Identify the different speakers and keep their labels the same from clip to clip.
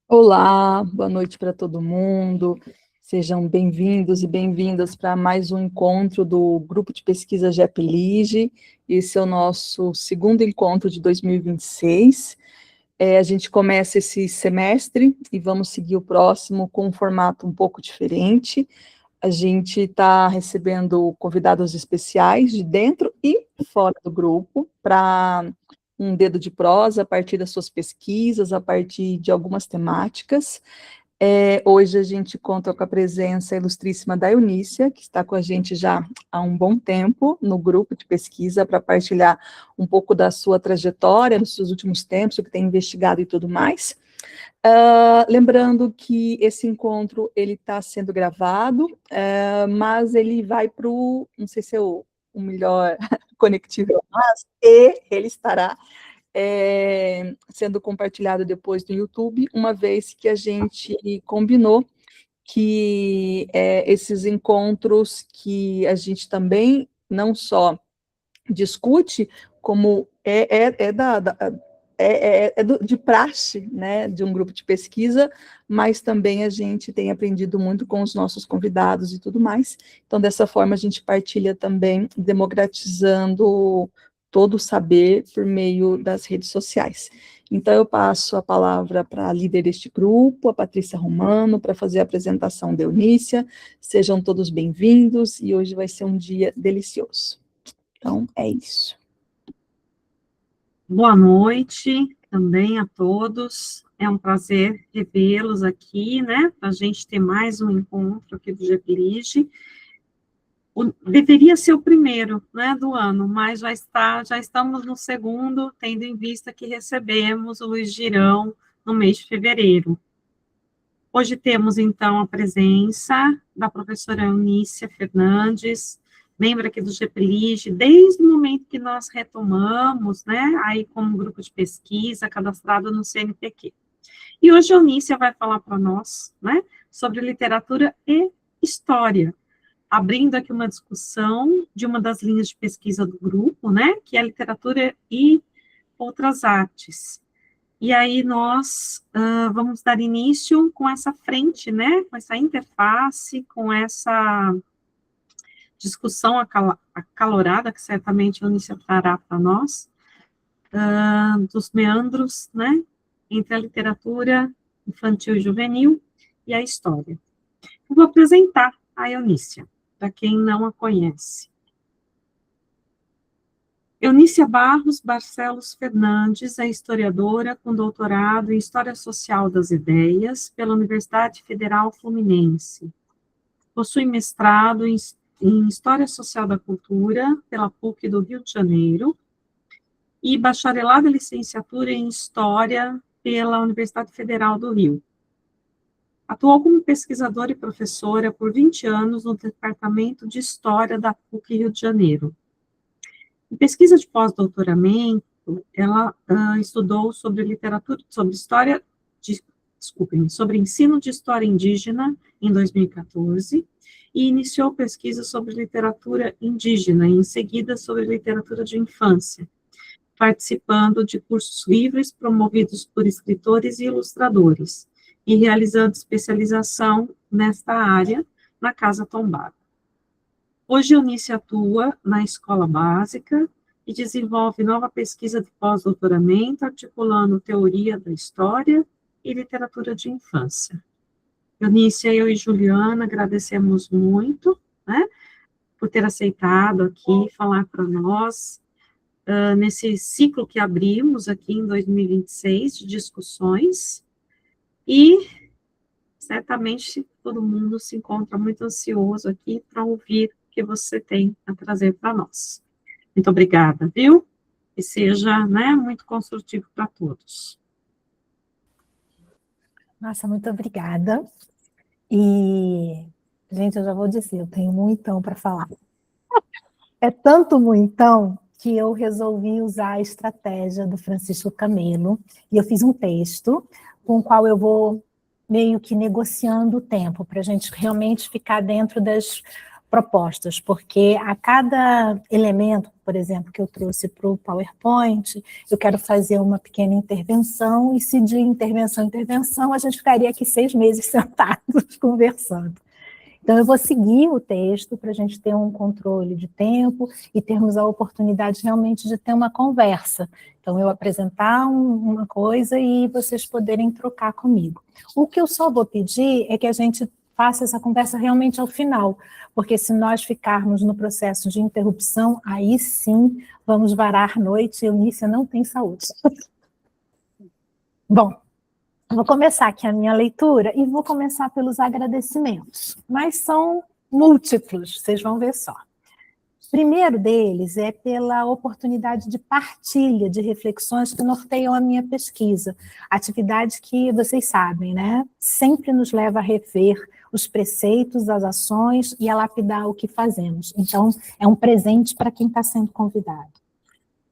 Speaker 1: Olá, boa noite para todo mundo. Sejam bem-vindos e bem-vindas para mais um encontro do Grupo de Pesquisa GEPLIGE. Esse é o nosso segundo encontro de 2026. A gente começa esse semestre e vamos seguir o próximo com um formato um pouco diferente. A gente está recebendo convidados especiais de dentro e fora do grupo para um dedo de prosa a partir das suas pesquisas, a partir de algumas temáticas. Hoje a gente conta com a presença ilustríssima da Eunícia, que está com a gente já há um bom tempo no grupo de pesquisa para partilhar um pouco da sua trajetória nos seus últimos tempos, o que tem investigado e tudo mais. Lembrando que esse encontro ele está sendo gravado, mas ele vai para o, não sei se é o melhor conectível, mas ele estará sendo compartilhado depois no YouTube, uma vez que a gente combinou que esses encontros que a gente também não só discute, como de praxe, né, de um grupo de pesquisa, mas também a gente tem aprendido muito com os nossos convidados e tudo mais. Então, dessa forma, a gente partilha também, democratizando todo o saber por meio das redes sociais. Então, eu passo a palavra para a líder deste grupo, a Patrícia Romano, para fazer a apresentação da Eunícia. Sejam todos bem-vindos, e hoje vai ser um dia delicioso. Então, é isso.
Speaker 2: Boa noite também a todos. É um prazer revê-los aqui, né? Para a gente ter mais um encontro aqui do GEPLIGE. Deveria ser o primeiro, né, do ano, mas já estamos no segundo, tendo em vista que recebemos o Luiz Girão no mês de fevereiro. Hoje temos, então, a presença da professora Eunícia Fernandes, membro aqui do GEPLIGE, desde o momento que nós retomamos, né, aí como grupo de pesquisa, cadastrado no CNPq. E hoje a Eunícia vai falar para nós, né, sobre literatura e história, abrindo aqui uma discussão de uma das linhas de pesquisa do grupo, né, que é a literatura e outras artes. E aí nós vamos dar início com essa frente, né, com essa interface, com essa discussão acalorada, que certamente a Eunícia trará para nós, dos meandros, né, entre a literatura infantil e juvenil e a história. Eu vou apresentar a Eunícia, para quem não a conhece. Eunícia Barros Barcelos Fernandes é historiadora com doutorado em História Social das Ideias pela Universidade Federal Fluminense. Possui mestrado em História Social da Cultura pela PUC do Rio de Janeiro e bacharelado e licenciatura em História pela Universidade Federal do Rio. Atuou como pesquisadora e professora por 20 anos no Departamento de História da PUC Rio de Janeiro. Em pesquisa de pós-doutoramento, ela estudou sobre literatura, sobre ensino de história indígena em 2014 e iniciou pesquisa sobre literatura indígena e em seguida sobre literatura de infância, participando de cursos livres promovidos por escritores e ilustradores e realizando especialização nesta área na Casa Tombada. Hoje, Eunice atua na escola básica e desenvolve nova pesquisa de pós-doutoramento, articulando teoria da história e literatura de infância. Eunice, eu e Juliana agradecemos muito, né, por ter aceitado aqui falar para nós, nesse ciclo que abrimos aqui em 2026 de discussões, e certamente todo mundo se encontra muito ansioso aqui para ouvir que você tem a trazer para nós. Muito obrigada, viu? Que seja, né, muito construtivo para todos.
Speaker 3: Nossa, muito obrigada. E, gente, eu já vou dizer, eu tenho muitão para falar. É tanto muitão que eu resolvi usar a estratégia do Francisco Camelo, e eu fiz um texto com o qual eu vou meio que negociando o tempo, para a gente realmente ficar dentro das propostas, porque a cada elemento, por exemplo, que eu trouxe para o PowerPoint, eu quero fazer uma pequena intervenção, e se de intervenção em intervenção, a gente ficaria aqui 6 meses sentados conversando. Então, eu vou seguir o texto para a gente ter um controle de tempo e termos a oportunidade realmente de ter uma conversa. Então, eu apresentar uma coisa e vocês poderem trocar comigo. O que eu só vou pedir é que a gente faça essa conversa realmente ao final, porque se nós ficarmos no processo de interrupção, aí sim vamos varar noite e Eunice não tem saúde. Bom, vou começar aqui a minha leitura e vou começar pelos agradecimentos, mas são múltiplos, vocês vão ver só. O primeiro deles é pela oportunidade de partilha de reflexões que norteiam a minha pesquisa, atividade que, vocês sabem, né, sempre nos leva a rever os preceitos, as ações e a lapidar o que fazemos. Então, é um presente para quem está sendo convidado.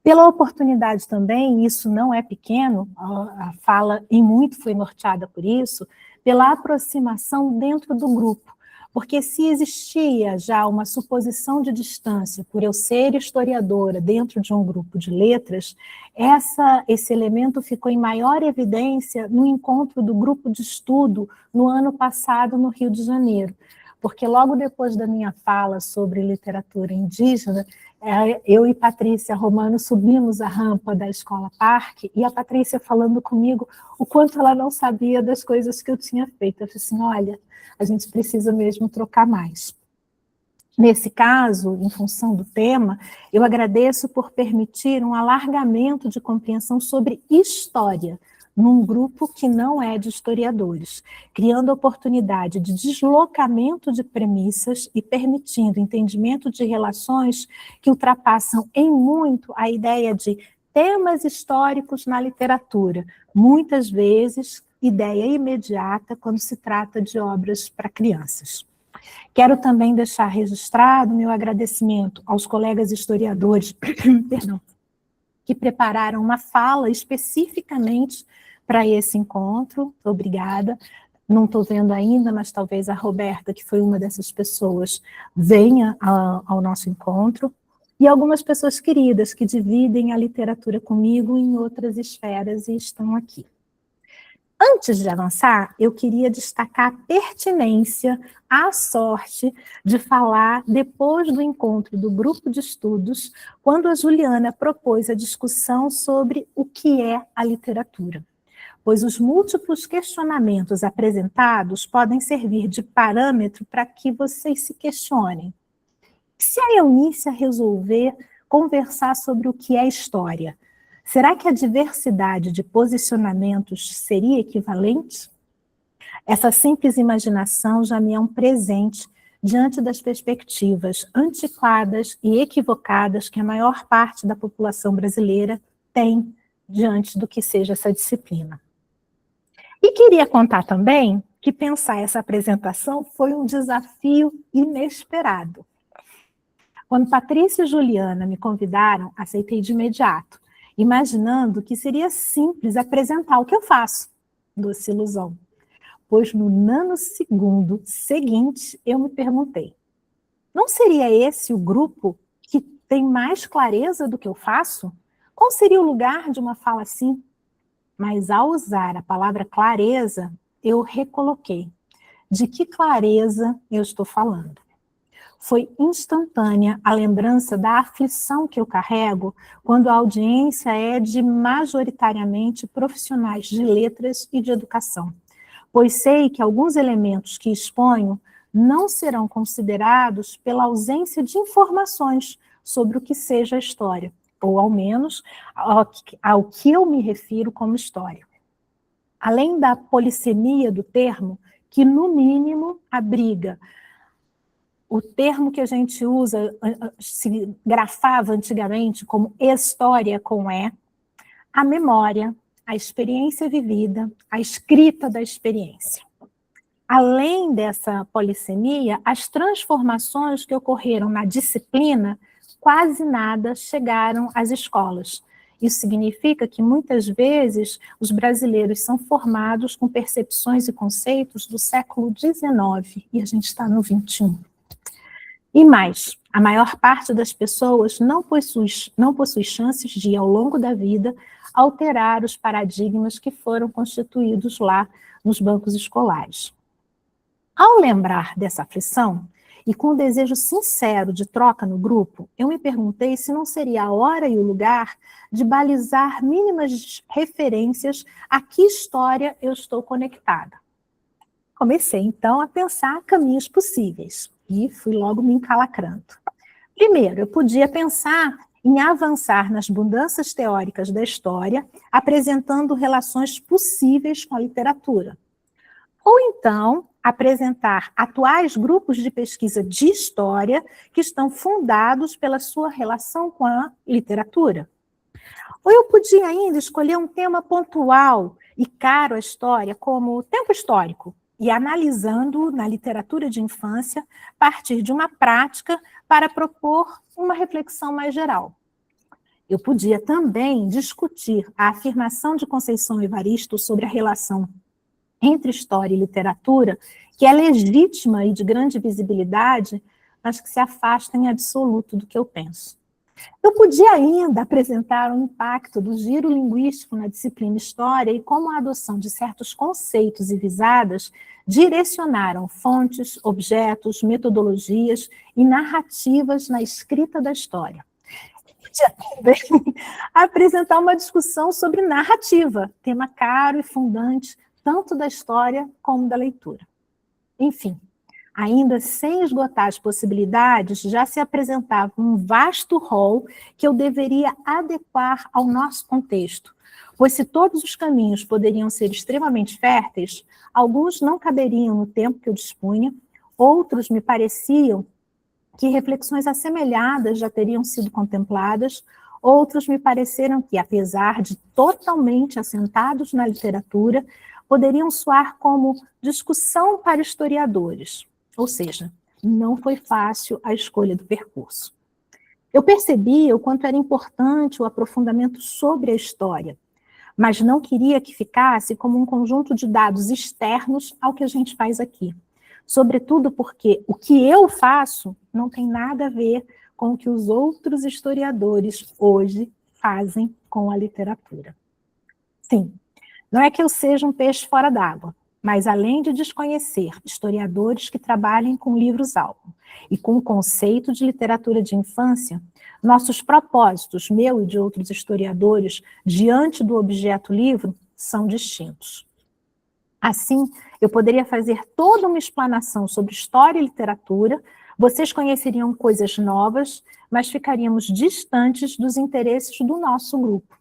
Speaker 3: Pela oportunidade também, isso não é pequeno, a fala em muito foi norteada por isso, pela aproximação dentro do grupo. Porque se existia já uma suposição de distância por eu ser historiadora dentro de um grupo de letras, esse elemento ficou em maior evidência no encontro do grupo de estudo no ano passado no Rio de Janeiro. Porque logo depois da minha fala sobre literatura indígena, eu e Patrícia Romano subimos a rampa da Escola Parque, e a Patrícia falando comigo o quanto ela não sabia das coisas que eu tinha feito. Eu falei assim, olha, a gente precisa mesmo trocar mais. Nesse caso, em função do tema, eu agradeço por permitir um alargamento de compreensão sobre história, num grupo que não é de historiadores, criando oportunidade de deslocamento de premissas e permitindo entendimento de relações que ultrapassam em muito a ideia de temas históricos na literatura, muitas vezes ideia imediata quando se trata de obras para crianças. Quero também deixar registrado meu agradecimento aos colegas historiadores perdão, que prepararam uma fala especificamente para esse encontro. Obrigada. Não estou vendo ainda, mas talvez a Roberta, que foi uma dessas pessoas, venha ao nosso encontro. E algumas pessoas queridas que dividem a literatura comigo em outras esferas e estão aqui. Antes de avançar, eu queria destacar a pertinência, a sorte de falar depois do encontro do grupo de estudos, quando a Juliana propôs a discussão sobre o que é a literatura. Pois os múltiplos questionamentos apresentados podem servir de parâmetro para que vocês se questionem. Se a Eunice resolver conversar sobre o que é história, será que a diversidade de posicionamentos seria equivalente? Essa simples imaginação já me é um presente diante das perspectivas antiquadas e equivocadas que a maior parte da população brasileira tem diante do que seja essa disciplina. E queria contar também que pensar essa apresentação foi um desafio inesperado. Quando Patrícia e Juliana me convidaram, aceitei de imediato, imaginando que seria simples apresentar o que eu faço, doce ilusão. Pois no nanosegundo seguinte, eu me perguntei, não seria esse o grupo que tem mais clareza do que eu faço? Qual seria o lugar de uma fala assim? Mas ao usar a palavra clareza, eu recoloquei. De que clareza eu estou falando? Foi instantânea a lembrança da aflição que eu carrego quando a audiência é de majoritariamente profissionais de letras e de educação, pois sei que alguns elementos que exponho não serão considerados pela ausência de informações sobre o que seja a história, ou ao menos ao que eu me refiro como história. Além da polissemia do termo, que no mínimo abriga o termo que a gente usa, se grafava antigamente como história com E, a memória, a experiência vivida, a escrita da experiência. Além dessa polissemia, as transformações que ocorreram na disciplina, quase nada chegaram às escolas. Isso significa que, muitas vezes, os brasileiros são formados com percepções e conceitos do século XIX, e a gente está no XXI. E mais, a maior parte das pessoas não possui chances de, ao longo da vida, alterar os paradigmas que foram constituídos lá nos bancos escolares. Ao lembrar dessa aflição, e com o desejo sincero de troca no grupo, eu me perguntei se não seria a hora e o lugar de balizar mínimas referências a que história eu estou conectada. Comecei, então, a pensar caminhos possíveis e fui logo me encalacrando. Primeiro, eu podia pensar em avançar nas mudanças teóricas da história, apresentando relações possíveis com a literatura. Ou então, apresentar atuais grupos de pesquisa de história que estão fundados pela sua relação com a literatura. Ou eu podia ainda escolher um tema pontual e caro à história, como o tempo histórico, e analisando na literatura de infância, a partir de uma prática para propor uma reflexão mais geral. Eu podia também discutir a afirmação de Conceição Evaristo sobre a relação entre história e literatura, que é legítima e de grande visibilidade, mas que se afasta em absoluto do que eu penso. Eu podia ainda apresentar o impacto do giro linguístico na disciplina História e como a adoção de certos conceitos e visadas direcionaram fontes, objetos, metodologias e narrativas na escrita da história. Eu podia também apresentar uma discussão sobre narrativa, tema caro e fundante tanto da história como da leitura. Enfim, ainda sem esgotar as possibilidades, já se apresentava um vasto rol que eu deveria adequar ao nosso contexto, pois se todos os caminhos poderiam ser extremamente férteis, alguns não caberiam no tempo que eu dispunha, outros me pareciam que reflexões assemelhadas já teriam sido contempladas, outros me pareceram que, apesar de totalmente assentados na literatura, poderiam soar como discussão para historiadores. Ou seja, não foi fácil a escolha do percurso. Eu percebi o quanto era importante o aprofundamento sobre a história, mas não queria que ficasse como um conjunto de dados externos ao que a gente faz aqui. Sobretudo porque o que eu faço não tem nada a ver com o que os outros historiadores hoje fazem com a literatura. Sim, não é que eu seja um peixe fora d'água, mas além de desconhecer historiadores que trabalhem com livros-álbum e com o conceito de literatura de infância, nossos propósitos, meu e de outros historiadores, diante do objeto livro, são distintos. Assim, eu poderia fazer toda uma explanação sobre história e literatura, vocês conheceriam coisas novas, mas ficaríamos distantes dos interesses do nosso grupo.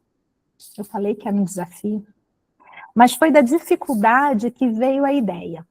Speaker 3: Eu falei que era um desafio. Mas foi da dificuldade que veio a ideia.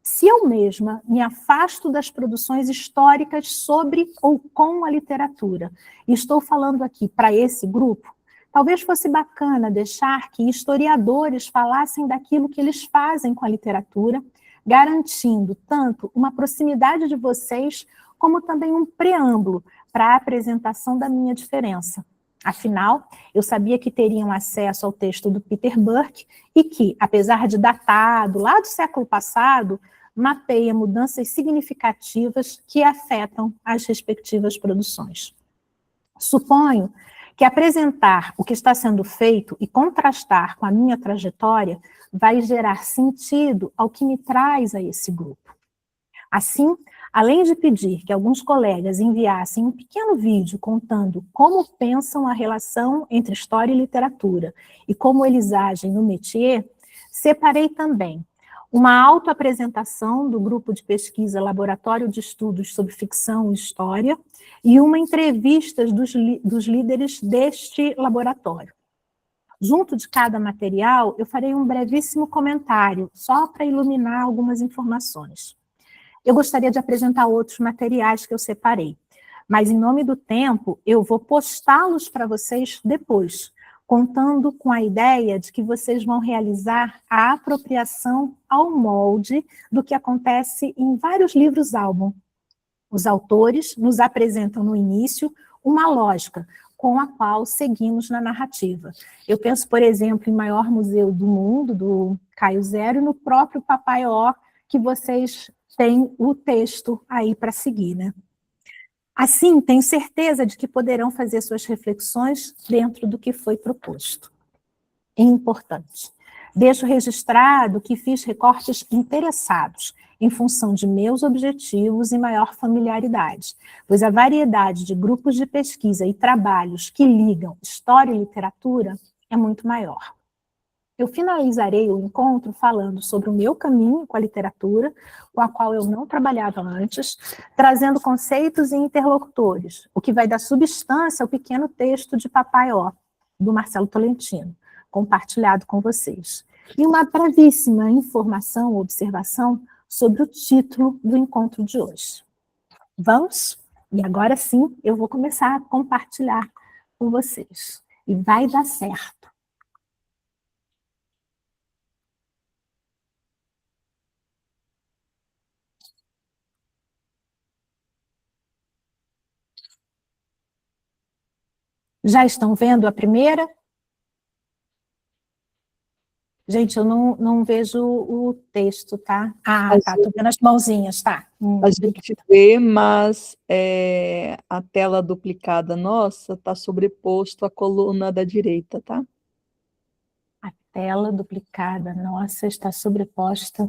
Speaker 3: Se eu mesma me afasto das produções históricas sobre ou com a literatura, e estou falando aqui para esse grupo, talvez fosse bacana deixar que historiadores falassem daquilo que eles fazem com a literatura, garantindo tanto uma proximidade de vocês, como também um preâmbulo para a apresentação da minha diferença. Afinal, eu sabia que teriam acesso ao texto do Peter Burke e que, apesar de datado lá do século passado, mapeia mudanças significativas que afetam as respectivas produções. Suponho que apresentar o que está sendo feito e contrastar com a minha trajetória vai gerar sentido ao que me traz a esse grupo. Assim, além de pedir que alguns colegas enviassem um pequeno vídeo contando como pensam a relação entre história e literatura e como eles agem no métier, separei também uma autoapresentação do grupo de pesquisa Laboratório de Estudos sobre Ficção e História e uma entrevista dos líderes deste laboratório. Junto de cada material, eu farei um brevíssimo comentário, só para iluminar algumas informações. Eu gostaria de apresentar outros materiais que eu separei, mas em nome do tempo, eu vou postá-los para vocês depois, contando com a ideia de que vocês vão realizar a apropriação ao molde do que acontece em vários livros-álbum. Os autores nos apresentam no início uma lógica com a qual seguimos na narrativa. Eu penso, por exemplo, em Maior Museu do Mundo, do Caio Zero, e no próprio Papai Ó, que vocês têm o texto aí para seguir, né? Assim, tenho certeza de que poderão fazer suas reflexões dentro do que foi proposto. Importante. Deixo registrado que fiz recortes interessados, em função de meus objetivos e maior familiaridade, pois a variedade de grupos de pesquisa e trabalhos que ligam história e literatura é muito maior. Eu finalizarei o encontro falando sobre o meu caminho com a literatura, com a qual eu não trabalhava antes, trazendo conceitos e interlocutores, o que vai dar substância ao pequeno texto de Papai Ó, do Marcelo Tolentino, compartilhado com vocês. E uma brevíssima informação ou observação sobre o título do encontro de hoje. Vamos? E agora sim, eu vou começar a compartilhar com vocês. E vai dar certo. Já estão vendo a primeira? Gente, eu não vejo o texto, tá? Ah, tá, tô vendo as mãozinhas, tá.
Speaker 1: A gente vê, mas a tela duplicada nossa está sobreposto à coluna da direita, tá?
Speaker 3: A tela duplicada nossa está sobreposta.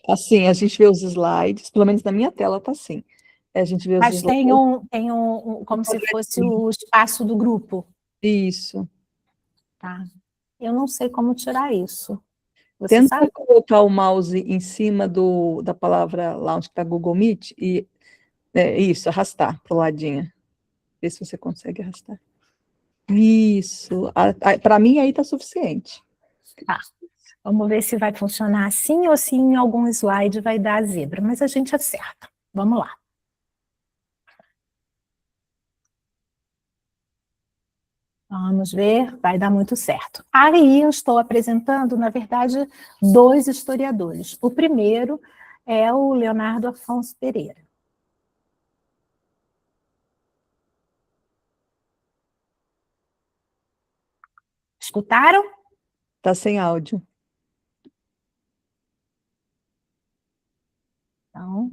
Speaker 1: Assim, a gente vê os slides, pelo menos na minha tela tá assim. A gente vê os
Speaker 3: Mas
Speaker 1: slides.
Speaker 3: tem como se fosse o espaço do grupo.
Speaker 1: Isso.
Speaker 3: Tá. Eu não sei como tirar isso. Você
Speaker 1: Tenta
Speaker 3: sabe?
Speaker 1: colocar o mouse em cima da palavra lá onde está Google Meet e isso, arrastar para o ladinho. Vê se você consegue arrastar. Isso. Para mim aí está suficiente.
Speaker 3: Tá. Vamos ver se vai funcionar assim ou se em algum slide vai dar a zebra, mas a gente acerta. Vamos lá. Vamos ver, vai dar muito certo. Aí eu estou apresentando, na verdade, dois historiadores. O primeiro é o Leonardo Afonso Pereira. Escutaram?
Speaker 1: Está sem áudio.
Speaker 3: Então,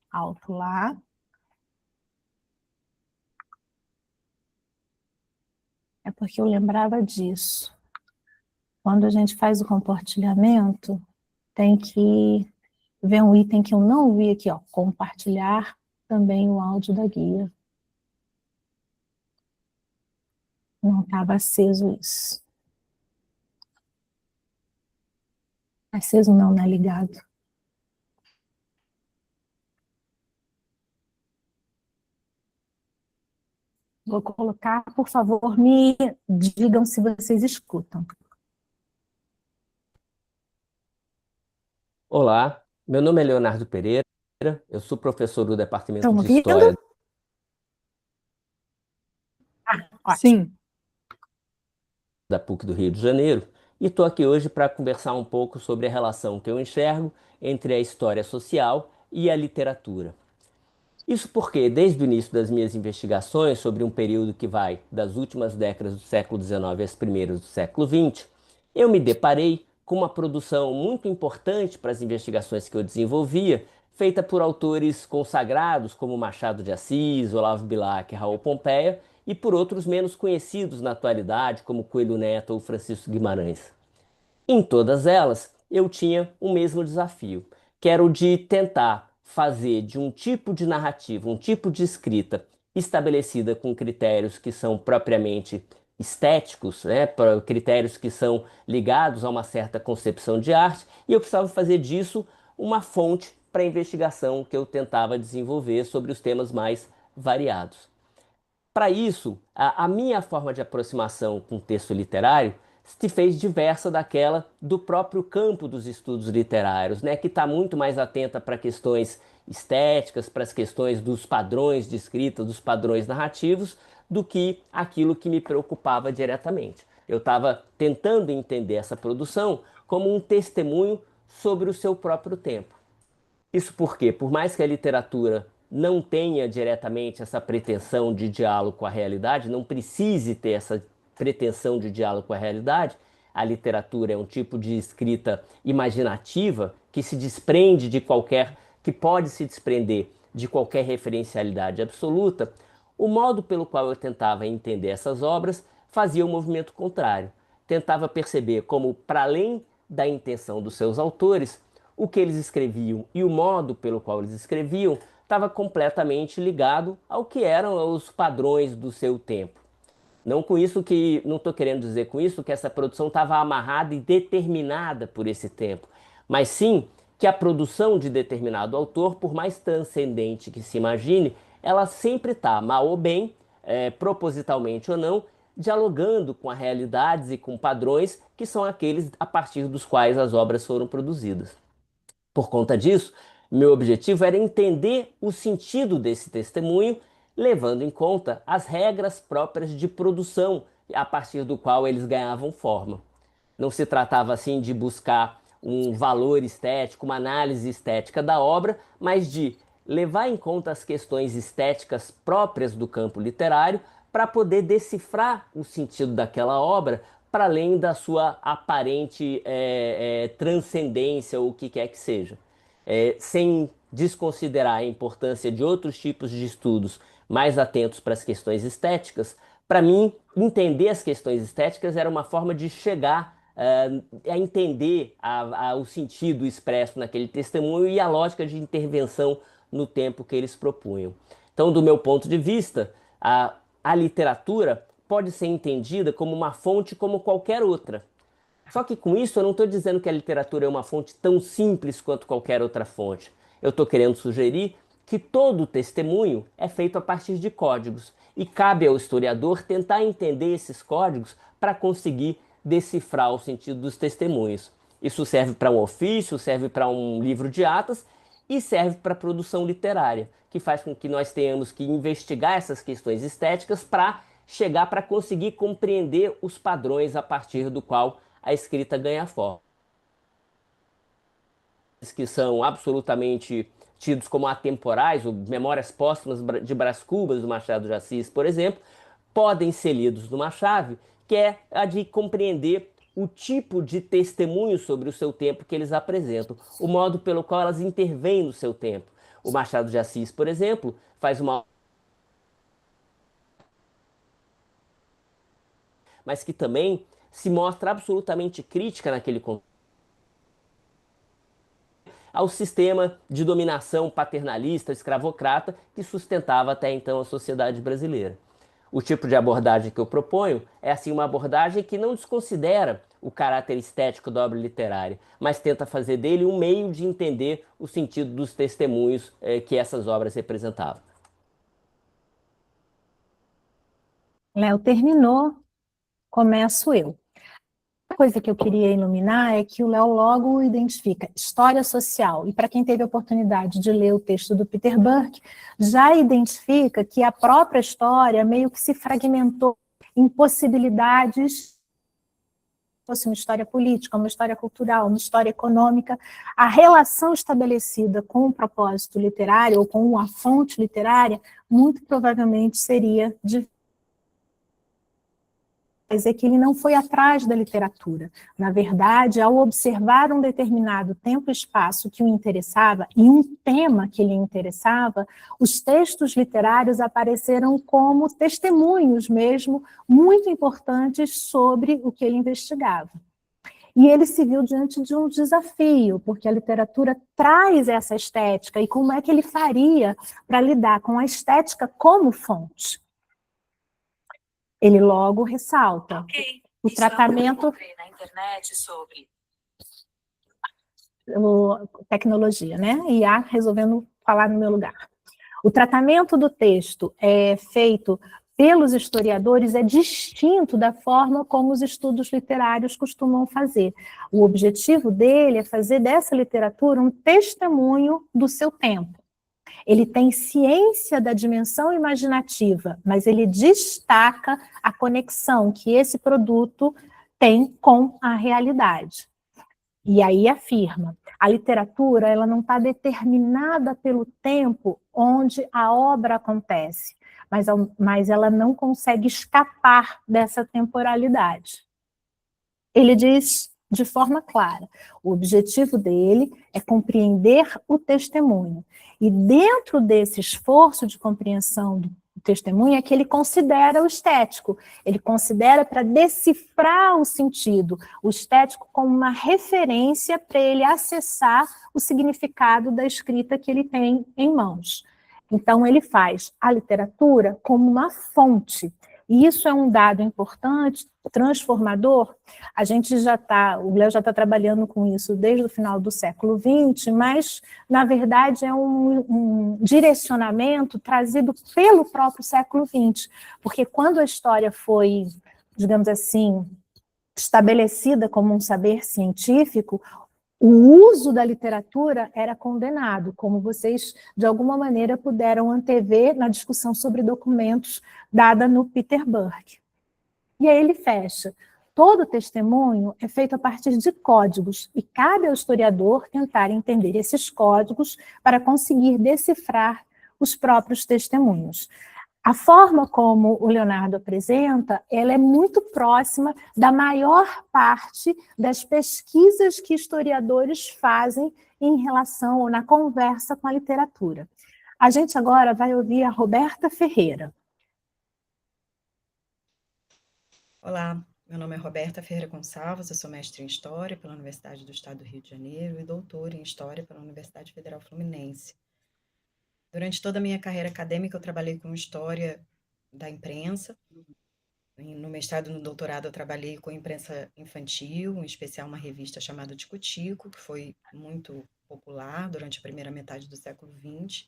Speaker 3: alto lá. É porque eu lembrava disso. Quando a gente faz o compartilhamento, tem que ver um item que eu não vi aqui, ó. Compartilhar também o áudio da guia. Não estava aceso isso. Aceso não, né? Ligado. Vou colocar, por favor, me digam se vocês escutam.
Speaker 4: Olá, meu nome é Leonardo Pereira, eu sou professor do Departamento
Speaker 3: Estão
Speaker 4: de
Speaker 3: ouvindo?
Speaker 4: História
Speaker 3: Ótimo.
Speaker 1: Sim.
Speaker 4: da PUC do Rio de Janeiro e estou aqui hoje para conversar um pouco sobre a relação que eu enxergo entre a história social e a literatura. Isso porque, desde o início das minhas investigações sobre um período que vai das últimas décadas do século XIX às primeiras do século XX, eu me deparei com uma produção muito importante para as investigações que eu desenvolvia, feita por autores consagrados como Machado de Assis, Olavo Bilac e Raul Pompeia, e por outros menos conhecidos na atualidade, como Coelho Neto ou Francisco Guimarães. Em todas elas, eu tinha o mesmo desafio, que era o de tentar fazer de um tipo de narrativa, um tipo de escrita estabelecida com critérios que são propriamente estéticos, né, critérios que são ligados a uma certa concepção de arte, e eu precisava fazer disso uma fonte para a investigação que eu tentava desenvolver sobre os temas mais variados. Para isso, a minha forma de aproximação com o texto literário se fez diversa daquela do próprio campo dos estudos literários, né, que está muito mais atenta para questões estéticas, para as questões dos padrões de escrita, dos padrões narrativos, do que aquilo que me preocupava diretamente. Eu estava tentando entender essa produção como um testemunho sobre o seu próprio tempo. Isso porque, por mais que a literatura não tenha diretamente essa pretensão de diálogo com a realidade, não precise ter essa pretensão de diálogo com a realidade, a literatura é um tipo de escrita imaginativa que se desprende de qualquer, que pode se desprender de qualquer referencialidade absoluta, o modo pelo qual eu tentava entender essas obras fazia um movimento contrário. Tentava perceber como, para além da intenção dos seus autores, o que eles escreviam e o modo pelo qual eles escreviam estava completamente ligado ao que eram os padrões do seu tempo. Não estou querendo dizer com isso que essa produção estava amarrada e determinada por esse tempo, mas sim que a produção de determinado autor, por mais transcendente que se imagine, ela sempre está, mal ou bem, propositalmente ou não, dialogando com as realidades e com padrões que são aqueles a partir dos quais as obras foram produzidas. Por conta disso, meu objetivo era entender o sentido desse testemunho, levando em conta as regras próprias de produção a partir do qual eles ganhavam forma. Não se tratava assim de buscar um valor estético, uma análise estética da obra, mas de levar em conta as questões estéticas próprias do campo literário para poder decifrar o sentido daquela obra para além da sua aparente transcendência ou o que quer que seja. Sem desconsiderar a importância de outros tipos de estudos mais atentos para as questões estéticas, para mim, entender as questões estéticas era uma forma de chegar a entender o sentido expresso naquele testemunho e a lógica de intervenção no tempo que eles propunham. Então, do meu ponto de vista, a literatura pode ser entendida como uma fonte como qualquer outra. Só que com isso eu não estou dizendo que a literatura é uma fonte tão simples quanto qualquer outra fonte. Eu estou querendo sugerir que todo testemunho é feito a partir de códigos e cabe ao historiador tentar entender esses códigos para conseguir decifrar o sentido dos testemunhos. Isso serve para um ofício, serve para um livro de atas e serve para a produção literária, que faz com que nós tenhamos que investigar essas questões estéticas para chegar para conseguir compreender os padrões a partir do qual a escrita ganha forma. Que são absolutamente tidos como atemporais, ou Memórias Póstumas de Brás Cubas, do Machado de Assis, por exemplo, podem ser lidos numa chave que é a de compreender o tipo de testemunho sobre o seu tempo que eles apresentam, o modo pelo qual elas intervêm no seu tempo. O Machado de Assis, por exemplo, faz uma... mas que também se mostra absolutamente crítica naquele contexto ao sistema de dominação paternalista, escravocrata, que sustentava até então a sociedade brasileira. O tipo de abordagem que eu proponho é assim uma abordagem que não desconsidera o caráter estético da obra literária, mas tenta fazer dele um meio de entender o sentido dos testemunhos que essas obras representavam.
Speaker 3: Léo terminou, começo eu. A coisa que eu queria iluminar é que o Léo logo identifica história social, e para quem teve a oportunidade de ler o texto do Peter Burke, já identifica que a própria história meio que se fragmentou em possibilidades, fosse uma história política, uma história cultural, uma história econômica. A relação estabelecida com o propósito literário ou com a fonte literária, muito provavelmente seria de é que ele não foi atrás da literatura. Na verdade, ao observar um determinado tempo e espaço que o interessava, e um tema que lhe interessava, os textos literários apareceram como testemunhos mesmo, muito importantes sobre o que ele investigava. E ele se viu diante de um desafio, porque a literatura traz essa estética, e como é que ele faria para lidar com a estética como fonte? Ele logo ressalta o tratamento na internet sobre tecnologia, né? IA resolvendo falar no meu lugar. O tratamento do texto é feito pelos historiadores é distinto da forma como os estudos literários costumam fazer. O objetivo dele é fazer dessa literatura um testemunho do seu tempo. Ele tem ciência da dimensão imaginativa, mas ele destaca a conexão que esse produto tem com a realidade. E aí afirma, a literatura ela não está determinada pelo tempo onde a obra acontece, mas ela não consegue escapar dessa temporalidade. Ele diz de forma clara. O objetivo dele é compreender o testemunho. E dentro desse esforço de compreensão do testemunho é que ele considera o estético. Ele considera para decifrar o sentido, o estético como uma referência para ele acessar o significado da escrita que ele tem em mãos. Então, ele faz a literatura como uma fonte. E isso é um dado importante, transformador. A gente o Léo já está trabalhando com isso desde o final do século XX, mas, na verdade, é um direcionamento trazido pelo próprio século XX, porque quando a história foi, digamos assim, estabelecida como um saber científico, o uso da literatura era condenado, como vocês, de alguma maneira, puderam antever na discussão sobre documentos dada no Peter Burke. E aí ele fecha. Todo testemunho é feito a partir de códigos, e cabe ao historiador tentar entender esses códigos para conseguir decifrar os próprios testemunhos. A forma como o Leonardo apresenta, ela é muito próxima da maior parte das pesquisas que historiadores fazem em relação ou na conversa com a literatura. A gente agora vai ouvir a Roberta Ferreira.
Speaker 5: Olá, meu nome é Roberta Ferreira Gonçalves, eu sou mestre em História pela Universidade do Estado do Rio de Janeiro e doutora em História pela Universidade Federal Fluminense. Durante toda a minha carreira acadêmica, eu trabalhei com História da imprensa. No mestrado e no doutorado, eu trabalhei com imprensa infantil, em especial uma revista chamada Tico-Tico, que foi muito popular durante a primeira metade do século XX.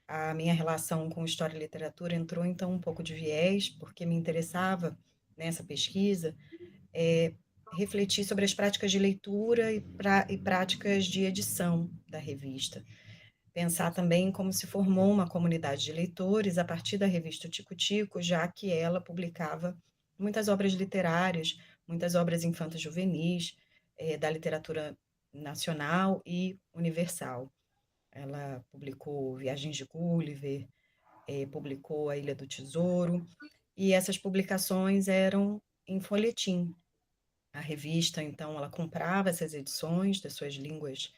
Speaker 5: A minha relação com História e Literatura entrou, então, um pouco de viés, porque me interessava, nessa pesquisa, refletir sobre as práticas de leitura e práticas de edição da revista. Pensar também como se formou uma comunidade de leitores a partir da revista Tico-Tico, já que ela publicava muitas obras literárias, muitas obras infanto-juvenis, da literatura nacional e universal. Ela publicou Viagens de Gulliver, publicou A Ilha do Tesouro, e essas publicações eram em folhetim. A revista, então, ela comprava essas edições das suas línguas,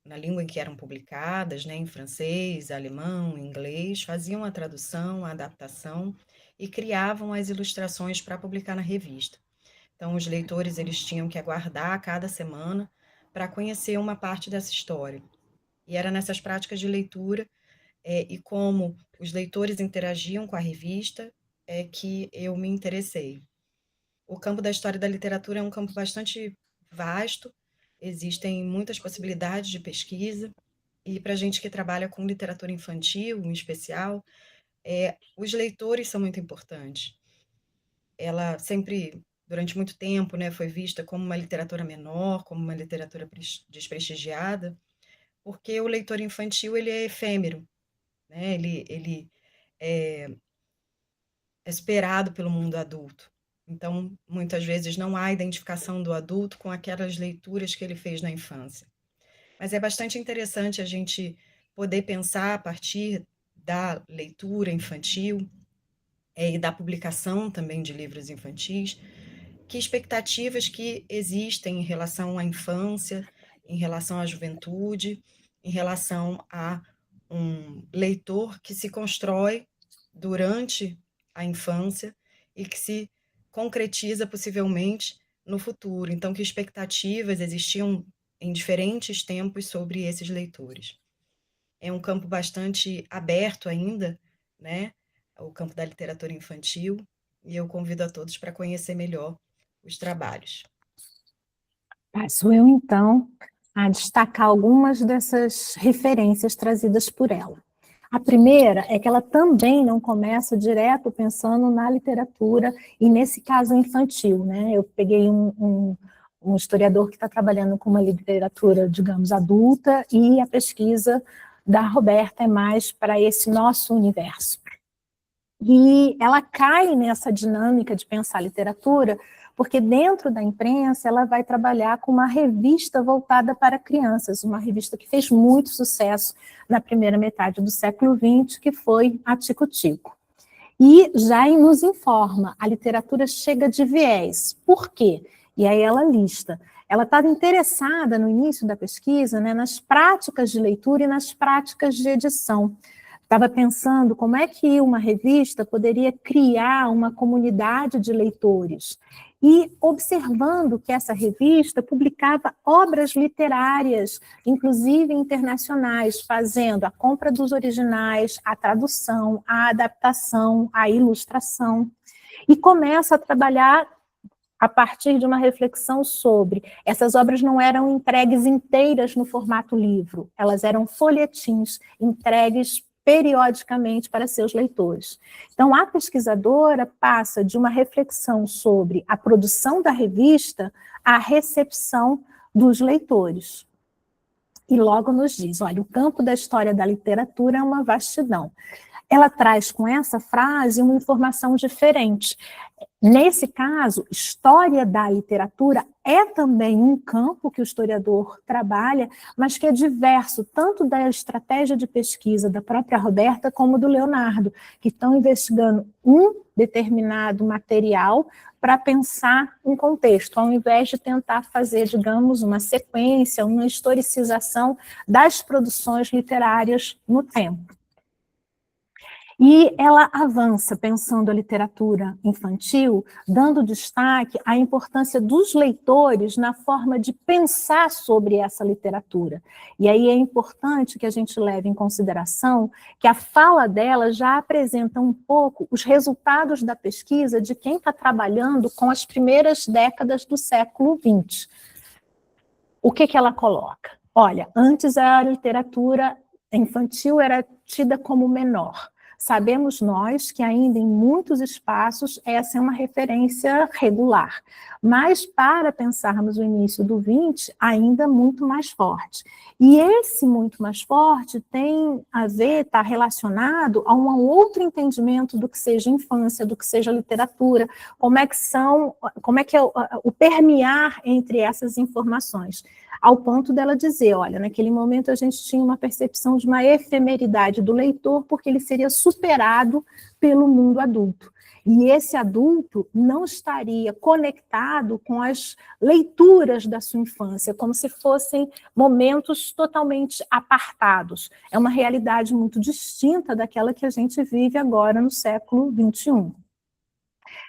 Speaker 5: na língua em que eram publicadas, né, em francês, alemão, inglês, faziam a tradução, a adaptação e criavam as ilustrações para publicar na revista. Então, os leitores eles tinham que aguardar cada semana para conhecer uma parte dessa história. E era nessas práticas de leitura e como os leitores interagiam com a revista que eu me interessei. O campo da história da literatura é um campo bastante vasto, existem muitas possibilidades de pesquisa, e para a gente que trabalha com literatura infantil, em especial, os leitores são muito importantes. Ela sempre, durante muito tempo, né, foi vista como uma literatura menor, como uma literatura desprestigiada, porque o leitor infantil ele é efêmero, né? Ele é esperado pelo mundo adulto. Então, muitas vezes não há identificação do adulto com aquelas leituras que ele fez na infância. Mas é bastante interessante a gente poder pensar a partir da leitura infantil e da publicação também de livros infantis, que expectativas que existem em relação à infância, em relação à juventude, em relação a um leitor que se constrói durante a infância e que se concretiza possivelmente no futuro. Então, que expectativas existiam em diferentes tempos sobre esses leitores. É um campo bastante aberto ainda, né? O campo da literatura infantil, e eu convido a todos para conhecer melhor os trabalhos.
Speaker 3: Passo eu, então, a destacar algumas dessas referências trazidas por ela. A primeira é que ela também não começa direto pensando na literatura, e nesse caso infantil, né? Eu peguei um historiador que está trabalhando com uma literatura, digamos, adulta, e a pesquisa da Roberta é mais para esse nosso universo. E ela cai nessa dinâmica de pensar literatura, porque dentro da imprensa ela vai trabalhar com uma revista voltada para crianças, uma revista que fez muito sucesso na primeira metade do século XX, que foi a Tico-Tico. E já nos informa, a literatura chega de viés. Por quê? E aí ela lista. Ela estava interessada no início da pesquisa, né, nas práticas de leitura e nas práticas de edição. Estava pensando como é que uma revista poderia criar uma comunidade de leitores. E observando que essa revista publicava obras literárias, inclusive internacionais, fazendo a compra dos originais, a tradução, a adaptação, a ilustração. E começa a trabalhar a partir de uma reflexão sobre essas obras não eram entregues inteiras no formato livro, elas eram folhetins entregues periodicamente para seus leitores. Então, a pesquisadora passa de uma reflexão sobre a produção da revista à recepção dos leitores. E logo nos diz, olha, o campo da história da literatura é uma vastidão. Ela traz com essa frase uma informação diferente. Nesse caso, história da literatura é também um campo que o historiador trabalha, mas que é diverso, tanto da estratégia de pesquisa da própria Roberta como do Leonardo, que estão investigando um determinado material para pensar um contexto, ao invés de tentar fazer, digamos, uma sequência, uma historicização das produções literárias no tempo. E ela avança pensando a literatura infantil, dando destaque à importância dos leitores na forma de pensar sobre essa literatura. E aí é importante que a gente leve em consideração que a fala dela já apresenta um pouco os resultados da pesquisa de quem está trabalhando com as primeiras décadas do século XX. O que ela coloca? Olha, antes a literatura infantil era tida como menor. Sabemos nós que ainda em muitos espaços essa é uma referência regular, mas para pensarmos o início do 20, ainda muito mais forte. E esse muito mais forte tem a ver, está relacionado a um outro entendimento do que seja infância, do que seja literatura, como é que é o permear entre essas informações. Ao ponto dela dizer, olha, naquele momento a gente tinha uma percepção de uma efemeridade do leitor, porque ele seria superado pelo mundo adulto. E esse adulto não estaria conectado com as leituras da sua infância, como se fossem momentos totalmente apartados. É uma realidade muito distinta daquela que a gente vive agora no século XXI.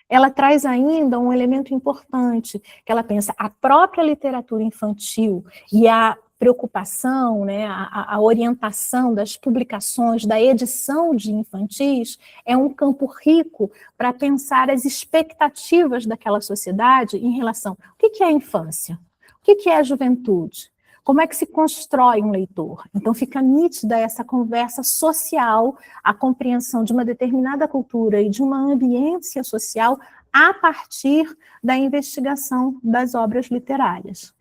Speaker 3: Ela traz ainda um elemento importante, que ela pensa a própria literatura infantil e a preocupação, né, a orientação das publicações, da edição de infantis, é um campo rico para pensar as expectativas daquela sociedade em relação ao que é a infância, o que é a juventude, como é que se constrói um leitor. Então fica nítida essa conversa social, a compreensão de uma determinada cultura e de uma ambiência social a partir da investigação das obras literárias.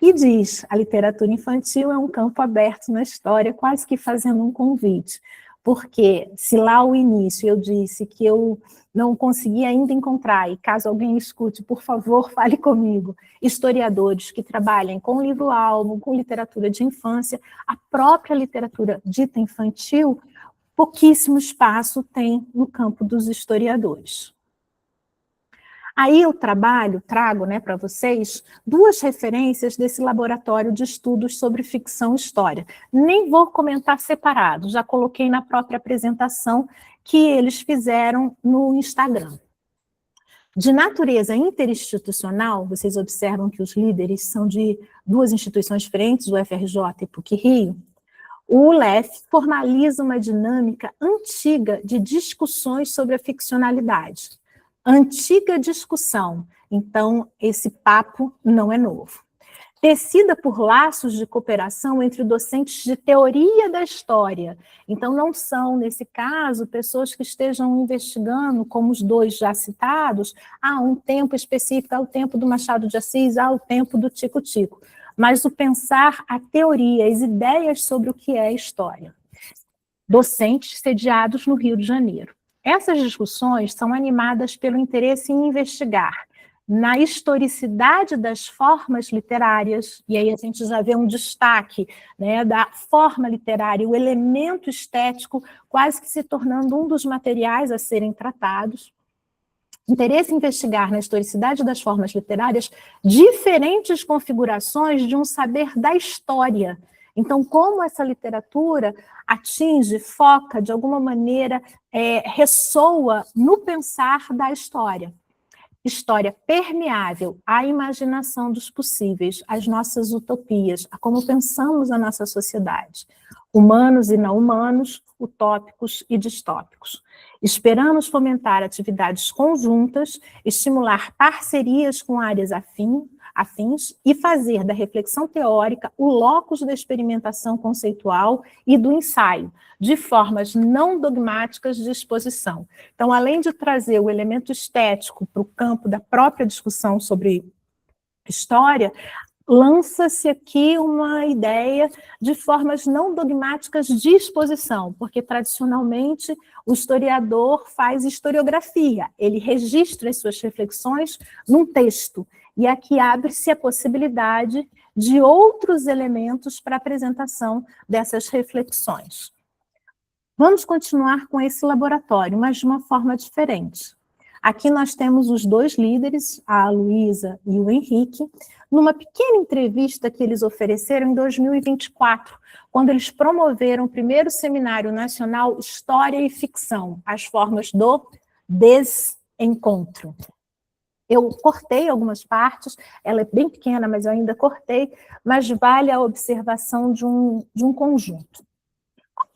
Speaker 3: E diz, a literatura infantil é um campo aberto na história, quase que fazendo um convite. Porque se lá ao início eu disse que eu não consegui ainda encontrar, e caso alguém escute, por favor, fale comigo, historiadores que trabalhem com livro-álbum, com literatura de infância, a própria literatura dita infantil, pouquíssimo espaço tem no campo dos historiadores. Aí eu trago, né, para vocês duas referências desse laboratório de estudos sobre ficção e história. Nem vou comentar separado, já coloquei na própria apresentação que eles fizeram no Instagram. De natureza interinstitucional, vocês observam que os líderes são de duas instituições diferentes, o FRJ e PUC-Rio. O ULEF formaliza uma dinâmica antiga de discussões sobre a ficcionalidade. Antiga discussão, então esse papo não é novo. Tecida por laços de cooperação entre docentes de teoria da história. Então não são, nesse caso, pessoas que estejam investigando, como os dois já citados, um tempo específico, o tempo do Machado de Assis, o tempo do Tico-Tico. Mas o pensar a teoria, as ideias sobre o que é história. Docentes sediados no Rio de Janeiro. Essas discussões são animadas pelo interesse em investigar na historicidade das formas literárias, e aí a gente já vê um destaque, né, da forma literária, o elemento estético quase que se tornando um dos materiais a serem tratados, Interesse em investigar na historicidade das formas literárias diferentes configurações de um saber da história. Então, como essa literatura atinge, foca, de alguma maneira, ressoa no pensar da história. História permeável à imaginação dos possíveis, às nossas utopias, a como pensamos a nossa sociedade. Humanos e não humanos, utópicos e distópicos. Esperamos fomentar atividades conjuntas, estimular parcerias com áreas afins e fazer da reflexão teórica o locus da experimentação conceitual e do ensaio, de formas não dogmáticas de exposição. Então, além de trazer o elemento estético para o campo da própria discussão sobre história, lança-se aqui uma ideia de formas não dogmáticas de exposição, porque tradicionalmente o historiador faz historiografia, ele registra as suas reflexões num texto, e aqui abre-se a possibilidade de outros elementos para a apresentação dessas reflexões. Vamos continuar com esse laboratório, mas de uma forma diferente. Aqui nós temos os dois líderes, a Luísa e o Henrique, numa pequena entrevista que eles ofereceram em 2024, quando eles promoveram o primeiro Seminário Nacional História e Ficção, as formas do desencontro. Eu cortei algumas partes, ela é bem pequena, mas eu ainda cortei, mas vale a observação de um conjunto.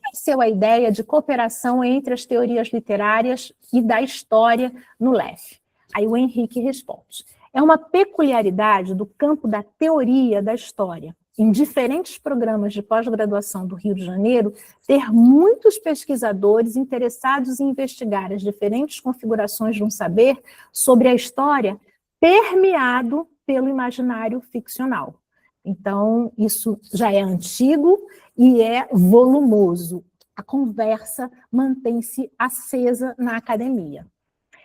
Speaker 3: Nasceu a ideia de cooperação entre as teorias literárias e da história no LEF? Aí o Henrique responde. É uma peculiaridade do campo da teoria da história, em diferentes programas de pós-graduação do Rio de Janeiro, ter muitos pesquisadores interessados em investigar as diferentes configurações de um saber sobre a história permeado pelo imaginário ficcional. Então, isso já é antigo e é volumoso. A conversa mantém-se acesa na academia.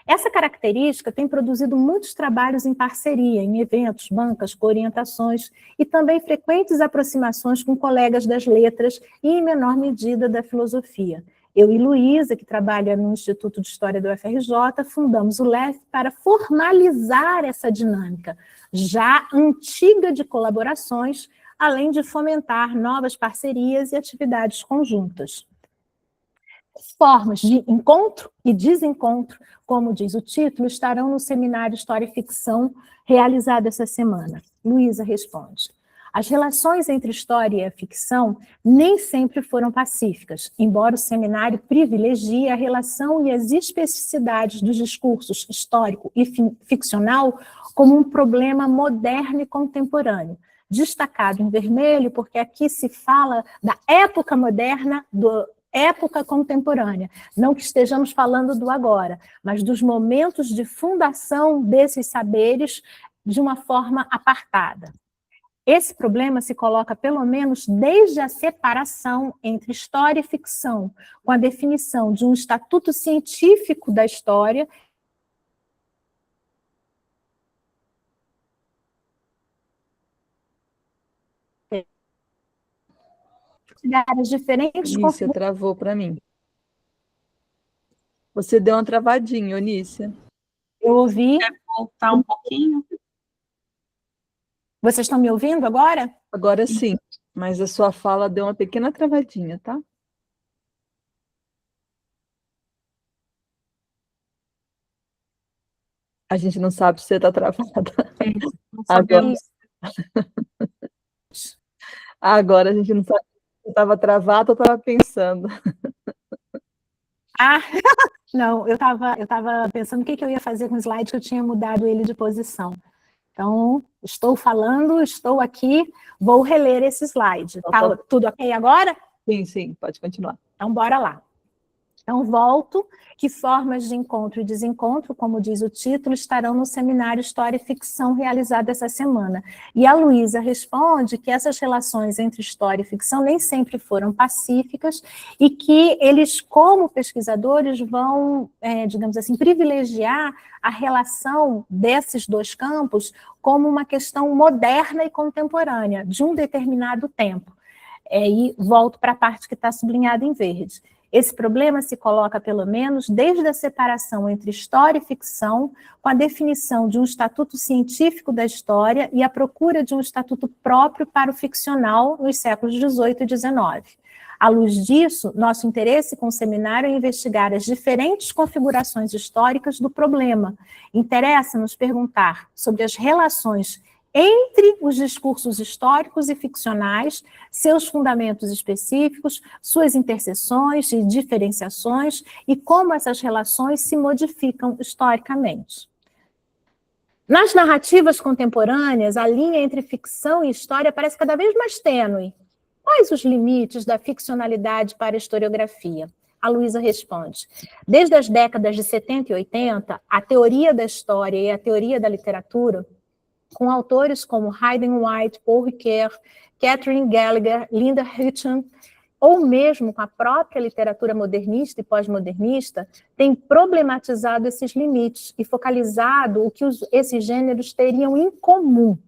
Speaker 3: Essa característica tem produzido muitos trabalhos em parceria, em eventos, bancas, orientações e também frequentes aproximações com colegas das letras e, em menor medida, da filosofia. Eu e Luísa, que trabalha no Instituto de História do UFRJ, fundamos o LEF para formalizar essa dinâmica, já antiga de colaborações, além de fomentar novas parcerias e atividades conjuntas. Formas de encontro e desencontro, como diz o título, estarão no Seminário História e Ficção, realizado essa semana. Luísa responde. As relações entre história e a ficção nem sempre foram pacíficas, embora o seminário privilegie a relação e as especificidades dos discursos histórico e ficcional como um problema moderno e contemporâneo, destacado em vermelho, porque aqui se fala da época moderna, época contemporânea, não que estejamos falando do agora, mas dos momentos de fundação desses saberes de uma forma apartada. Esse problema se coloca, pelo menos, desde a separação entre história e ficção, com a definição de um estatuto científico da história as diferentes...
Speaker 1: Onícia, travou para mim. Você deu uma travadinha, Onícia.
Speaker 3: Eu ouvi...
Speaker 2: Quer voltar um pouquinho?
Speaker 3: Vocês estão me ouvindo agora?
Speaker 1: Agora sim, mas a sua fala deu uma pequena travadinha, tá? A gente não sabe se você está travada.
Speaker 2: Não sabemos.
Speaker 1: Agora a gente não sabe se estava travada ou estava pensando.
Speaker 3: Ah, não, eu estava pensando o que eu ia fazer com o slide, que eu tinha mudado ele de posição. Então, estou falando, estou aqui, vou reler esse slide. Tá tudo ok agora?
Speaker 1: Sim, sim, pode continuar.
Speaker 3: Então, bora lá. Então, volto, que formas de encontro e desencontro, como diz o título, estarão no Seminário História e Ficção realizado essa semana. E a Luísa responde que essas relações entre história e ficção nem sempre foram pacíficas e que eles, como pesquisadores, vão, digamos assim, privilegiar a relação desses dois campos como uma questão moderna e contemporânea, de um determinado tempo. E volto para a parte que está sublinhada em verde. Esse problema se coloca, pelo menos, desde a separação entre história e ficção, com a definição de um estatuto científico da história e a procura de um estatuto próprio para o ficcional nos séculos XVIII e XIX. À luz disso, nosso interesse com o seminário é investigar as diferentes configurações históricas do problema. Interessa-nos perguntar sobre as relações entre os discursos históricos e ficcionais, seus fundamentos específicos, suas interseções e diferenciações, e como essas relações se modificam historicamente. Nas narrativas contemporâneas, a linha entre ficção e história parece cada vez mais tênue. Quais os limites da ficcionalidade para a historiografia? A Luísa responde. Desde as décadas de 70 e 80, a teoria da história e a teoria da literatura, com autores como Hayden White, Paul Ricoeur, Catherine Gallagher, Linda Hutton, ou mesmo com a própria literatura modernista e pós-modernista, tem problematizado esses limites e focalizado o que esses gêneros teriam em comum.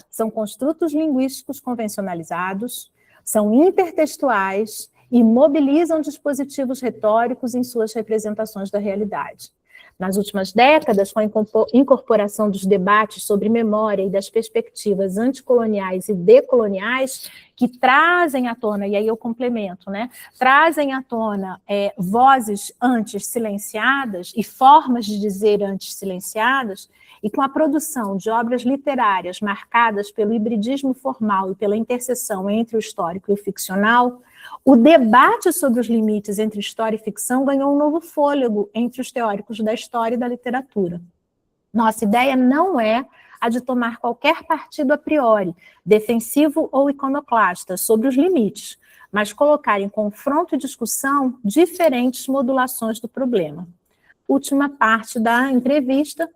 Speaker 3: São construtos linguísticos convencionalizados, são intertextuais e mobilizam dispositivos retóricos em suas representações da realidade. Nas últimas décadas, com a incorporação dos debates sobre memória e das perspectivas anticoloniais e decoloniais, que trazem à tona, e aí eu complemento, né, trazem à tona vozes antes silenciadas e formas de dizer antes silenciadas, e com a produção de obras literárias marcadas pelo hibridismo formal e pela interseção entre o histórico e o ficcional, o debate sobre os limites entre história e ficção ganhou um novo fôlego entre os teóricos da história e da literatura. Nossa ideia não é a de tomar qualquer partido a priori, defensivo ou iconoclasta, sobre os limites, mas colocar em confronto e discussão diferentes modulações do problema. Última parte da entrevista.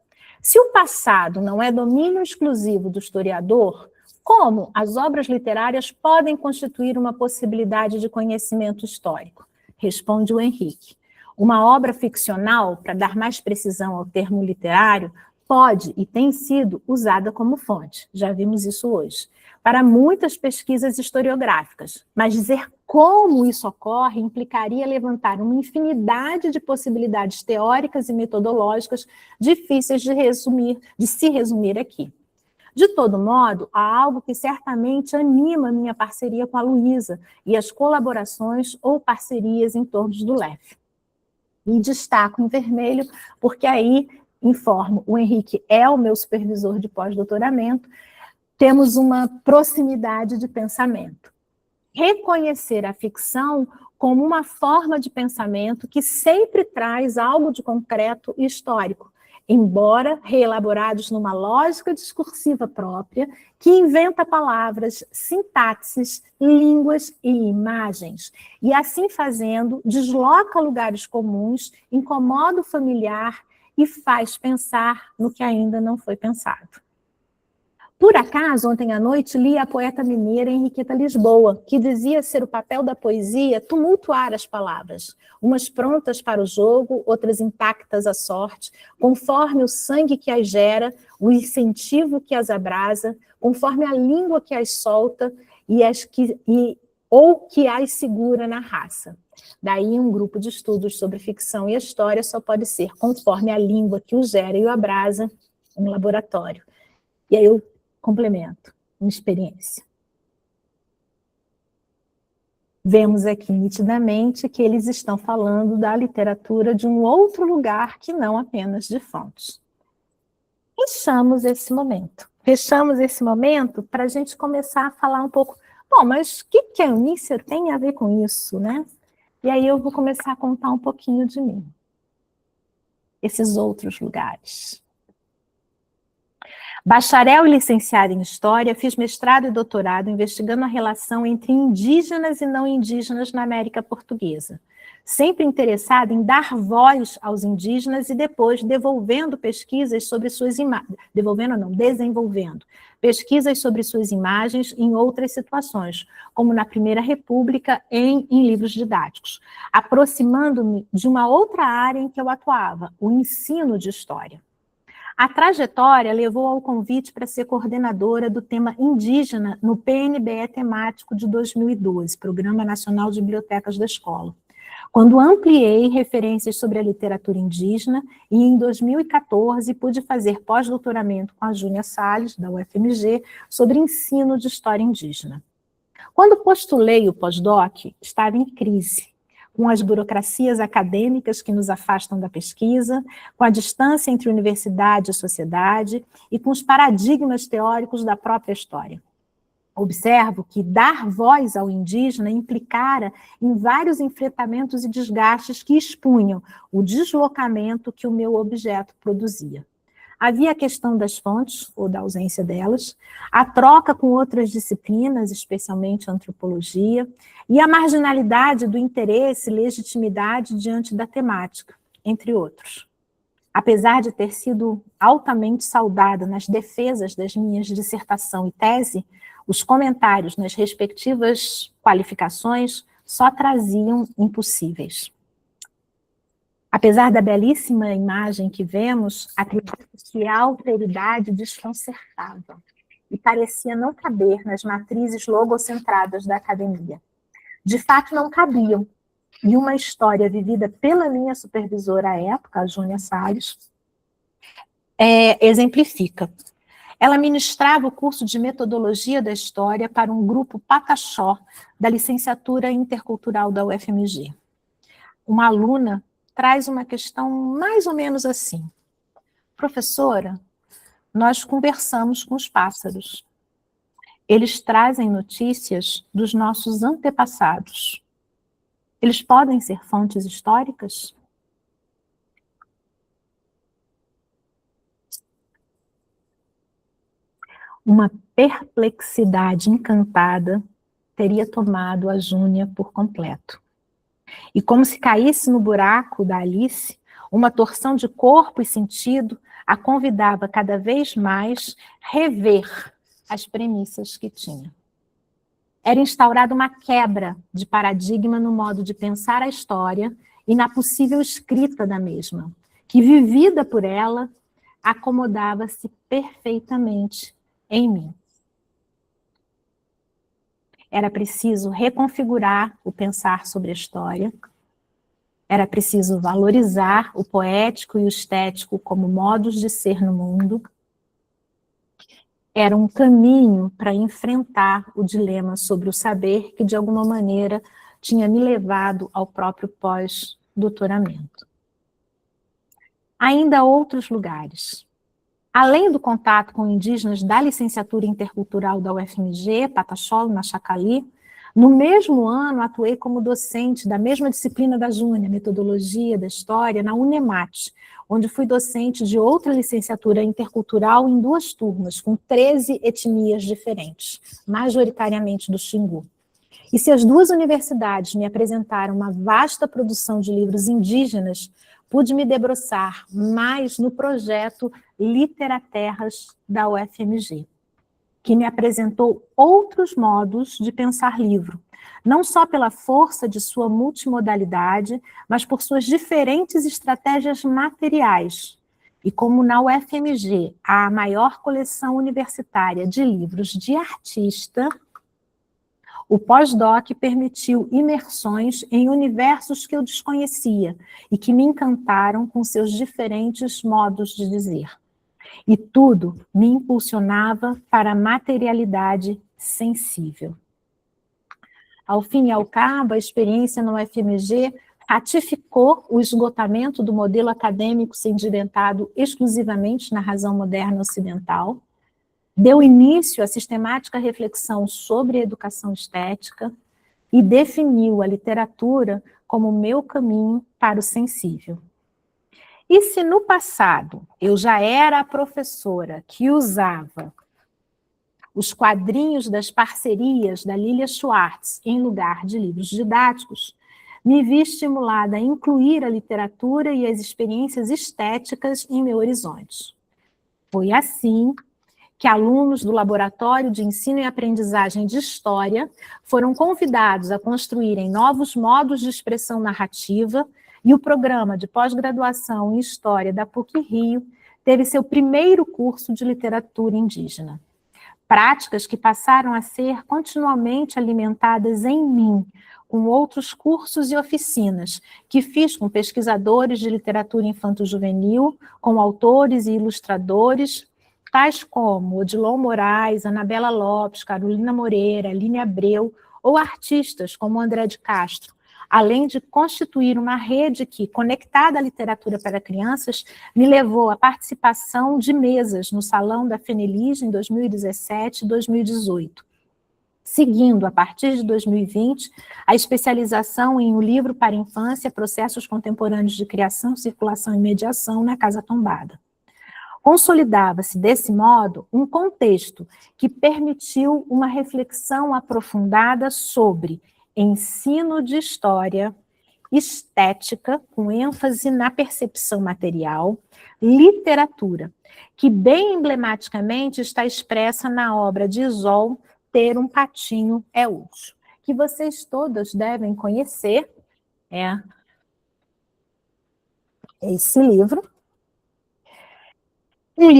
Speaker 3: Se o passado não é domínio exclusivo do historiador, como as obras literárias podem constituir uma possibilidade de conhecimento histórico? Responde o Henrique. Uma obra ficcional, para dar mais precisão ao termo literário, pode e tem sido usada como fonte, já vimos isso hoje, para muitas pesquisas historiográficas, mas dizer como isso ocorre implicaria levantar uma infinidade de possibilidades teóricas e metodológicas difíceis de se resumir aqui. De todo modo, há algo que certamente anima a minha parceria com a Luísa e as colaborações ou parcerias em torno do LEF. E destaco em vermelho, porque aí, informo, o Henrique é o meu supervisor de pós-doutoramento, temos uma proximidade de pensamento. Reconhecer a ficção como uma forma de pensamento que sempre traz algo de concreto e histórico, embora reelaborados numa lógica discursiva própria, que inventa palavras, sintaxes, línguas e imagens, e assim fazendo, desloca lugares comuns, incomoda o familiar e faz pensar no que ainda não foi pensado. Por acaso, ontem à noite, li a poeta mineira Henriqueta Lisboa, que dizia ser o papel da poesia tumultuar as palavras, umas prontas para o jogo, outras intactas à sorte, conforme o sangue que as gera, o incentivo que as abrasa, conforme a língua que as solta ou que as segura na raça. Daí, um grupo de estudos sobre ficção e história só pode ser conforme a língua que o gera e o abrasa, um laboratório. E aí eu complemento, uma experiência. Vemos aqui nitidamente que eles estão falando da literatura de um outro lugar que não apenas de fontes. Fechamos esse momento. Fechamos esse momento para a gente começar a falar um pouco, bom, mas o que a Eunícia tem a ver com isso, né? E aí eu vou começar a contar um pouquinho de mim. Esses outros lugares. Bacharel e licenciada em História, fiz mestrado e doutorado investigando a relação entre indígenas e não indígenas na América Portuguesa. Sempre interessada em dar voz aos indígenas e depois desenvolvendo pesquisas sobre suas imagens em outras situações, como na Primeira República, em livros didáticos, aproximando-me de uma outra área em que eu atuava, o ensino de história. A trajetória levou ao convite para ser coordenadora do tema indígena no PNBE temático de 2012, Programa Nacional de Bibliotecas da Escola. quando ampliei referências sobre a literatura indígena e, em 2014, pude fazer pós-doutoramento com a Júnia Salles, da UFMG, sobre ensino de história indígena. Quando postulei o pós-doc, estava em crise, com as burocracias acadêmicas que nos afastam da pesquisa, com a distância entre universidade e sociedade e com os paradigmas teóricos da própria história. Observo que dar voz ao indígena implicara em vários enfrentamentos e desgastes que expunham o deslocamento que o meu objeto produzia. Havia a questão das fontes, ou da ausência delas, a troca com outras disciplinas, especialmente a antropologia, e a marginalidade do interesse e legitimidade diante da temática, entre outros. Apesar de ter sido altamente saudada nas defesas das minhas dissertação e tese, os comentários nas respectivas qualificações só traziam impossíveis. Apesar da belíssima imagem que vemos, acredito que a alteridade desconcertava e parecia não caber nas matrizes logocentradas da academia. De fato, não cabiam. E uma história vivida pela minha supervisora à época, a Júnia Salles, exemplifica. Ela ministrava o curso de Metodologia da História para um grupo Pataxó, da licenciatura intercultural da UFMG. Uma aluna traz uma questão mais ou menos assim. Professora, nós conversamos com os pássaros. Eles trazem notícias dos nossos antepassados. Eles podem ser fontes históricas? Uma perplexidade encantada teria tomado a Júnia por completo. E como se caísse no buraco da Alice, uma torção de corpo e sentido a convidava cada vez mais a rever as premissas que tinha. Era instaurada uma quebra de paradigma no modo de pensar a história e na possível escrita da mesma, que, vivida por ela, acomodava-se perfeitamente em mim. Era preciso reconfigurar o pensar sobre a história, era preciso valorizar o poético e o estético como modos de ser no mundo. Era um caminho para enfrentar o dilema sobre o saber que, de alguma maneira, tinha me levado ao próprio pós-doutoramento. Ainda outros lugares. Além do contato com indígenas da licenciatura intercultural da UFMG, Pataxó, Machacali, no mesmo ano atuei como docente da mesma disciplina da Júnia, Metodologia da História, na UNEMAT, onde fui docente de outra licenciatura intercultural em 2 turmas, com 13 etnias diferentes, majoritariamente do Xingu. E se as 2 universidades me apresentaram uma vasta produção de livros indígenas, pude me debruçar mais no projeto Literaterras da UFMG, que me apresentou outros modos de pensar livro, não só pela força de sua multimodalidade, mas por suas diferentes estratégias materiais. E como na UFMG há a maior coleção universitária de livros de artista, o pós-doc permitiu imersões em universos que eu desconhecia e que me encantaram com seus diferentes modos de dizer. E tudo me impulsionava para a materialidade sensível. Ao fim e ao cabo, a experiência no UFMG ratificou o esgotamento do modelo acadêmico sedimentado exclusivamente na razão moderna ocidental, deu início à sistemática reflexão sobre a educação estética e definiu a literatura como meu caminho para o sensível. E se no passado eu já era a professora que usava os quadrinhos das parcerias da Lilia Schwartz em lugar de livros didáticos, me vi estimulada a incluir a literatura e as experiências estéticas em meu horizonte. Foi assim que alunos do Laboratório de Ensino e Aprendizagem de História foram convidados a construírem novos modos de expressão narrativa e o programa de pós-graduação em História da PUC-Rio teve seu primeiro curso de literatura indígena. Práticas que passaram a ser continuamente alimentadas em mim, com outros cursos e oficinas que fiz com pesquisadores de literatura infanto-juvenil, com autores e ilustradores, tais como Odilon Moraes, Anabela Lopes, Carolina Moreira, Aline Abreu, ou artistas como André de Castro, além de constituir uma rede que, conectada à literatura para crianças, me levou à participação de mesas no Salão da Fenelige em 2017 e 2018. Seguindo, a partir de 2020, a especialização em O Livro para a Infância, Processos Contemporâneos de Criação, Circulação e Mediação na Casa Tombada. Consolidava-se, desse modo, um contexto que permitiu uma reflexão aprofundada sobre ensino de história, estética, com ênfase na percepção material, literatura, que bem emblematicamente está expressa na obra de Isol, Ter um Patinho é Útil, que vocês todas devem conhecer, é esse livro. Com um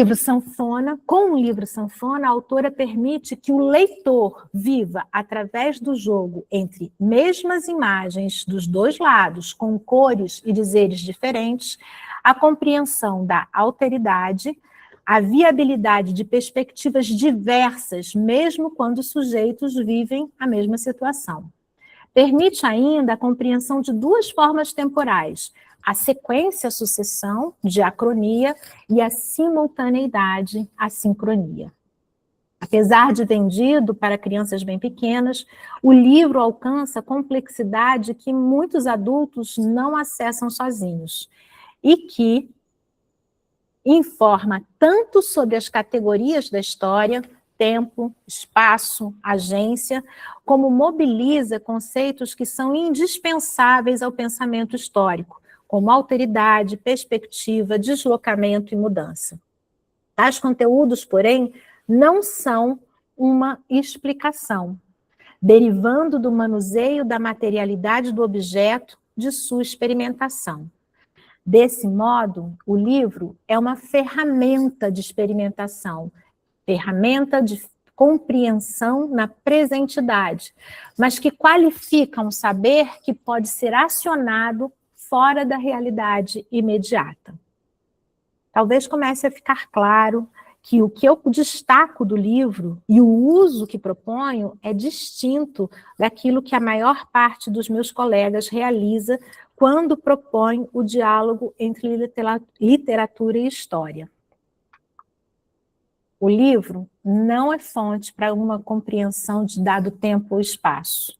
Speaker 3: livro sanfona, a autora permite que o leitor viva, através do jogo entre mesmas imagens dos dois lados, com cores e dizeres diferentes, a compreensão da alteridade, a viabilidade de perspectivas diversas, mesmo quando os sujeitos vivem a mesma situação. Permite ainda a compreensão de duas formas temporais, a sequência, a sucessão, diacronia, e a simultaneidade, a sincronia. Apesar de vendido para crianças bem pequenas, o livro alcança complexidade que muitos adultos não acessam sozinhos e que informa tanto sobre as categorias da história, tempo, espaço, agência, como mobiliza conceitos que são indispensáveis ao pensamento histórico, como alteridade, perspectiva, deslocamento e mudança. Tais conteúdos, porém, não são uma explicação, derivando do manuseio da materialidade do objeto de sua experimentação. Desse modo, o livro é uma ferramenta de experimentação, ferramenta de compreensão na presentidade, mas que qualifica um saber que pode ser acionado fora da realidade imediata. Talvez comece a ficar claro que o que eu destaco do livro e o uso que proponho é distinto daquilo que a maior parte dos meus colegas realiza quando propõe o diálogo entre literatura e história. O livro não é fonte para uma compreensão de dado tempo ou espaço.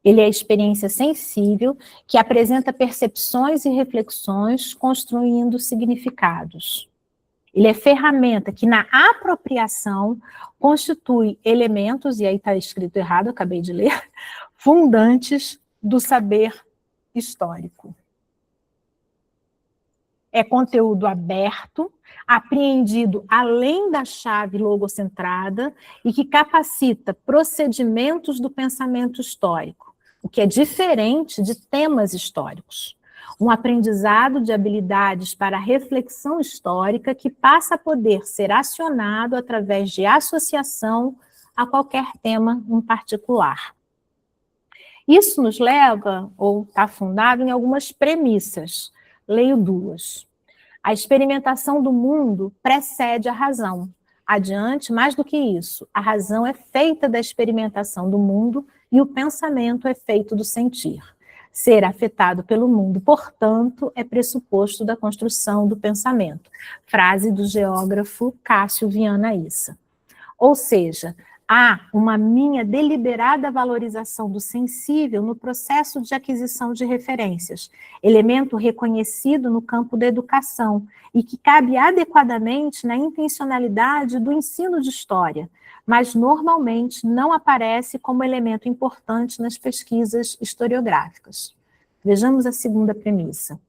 Speaker 3: Ele é a experiência sensível que apresenta percepções e reflexões construindo significados. Ele é ferramenta que, na apropriação, constitui elementos, e aí está escrito errado, acabei de ler, fundantes do saber histórico. É conteúdo aberto, apreendido além da chave logocentrada e que capacita procedimentos do pensamento histórico, o que é diferente de temas históricos. Um aprendizado de habilidades para a reflexão histórica que passa a poder ser acionado através de associação a qualquer tema em particular. Isso nos leva, ou está fundado em algumas premissas. Leio duas. A experimentação do mundo precede a razão. Adiante, mais do que isso, a razão é feita da experimentação do mundo e o pensamento é feito do sentir. Ser afetado pelo mundo, portanto, é pressuposto da construção do pensamento. Frase do geógrafo Cássio Viana Issa. Ou seja, há uma minha deliberada valorização do sensível no processo de aquisição de referências, elemento reconhecido no campo da educação e que cabe adequadamente na intencionalidade do ensino de história, mas normalmente não aparece como elemento importante nas pesquisas historiográficas. Vejamos a segunda premissa.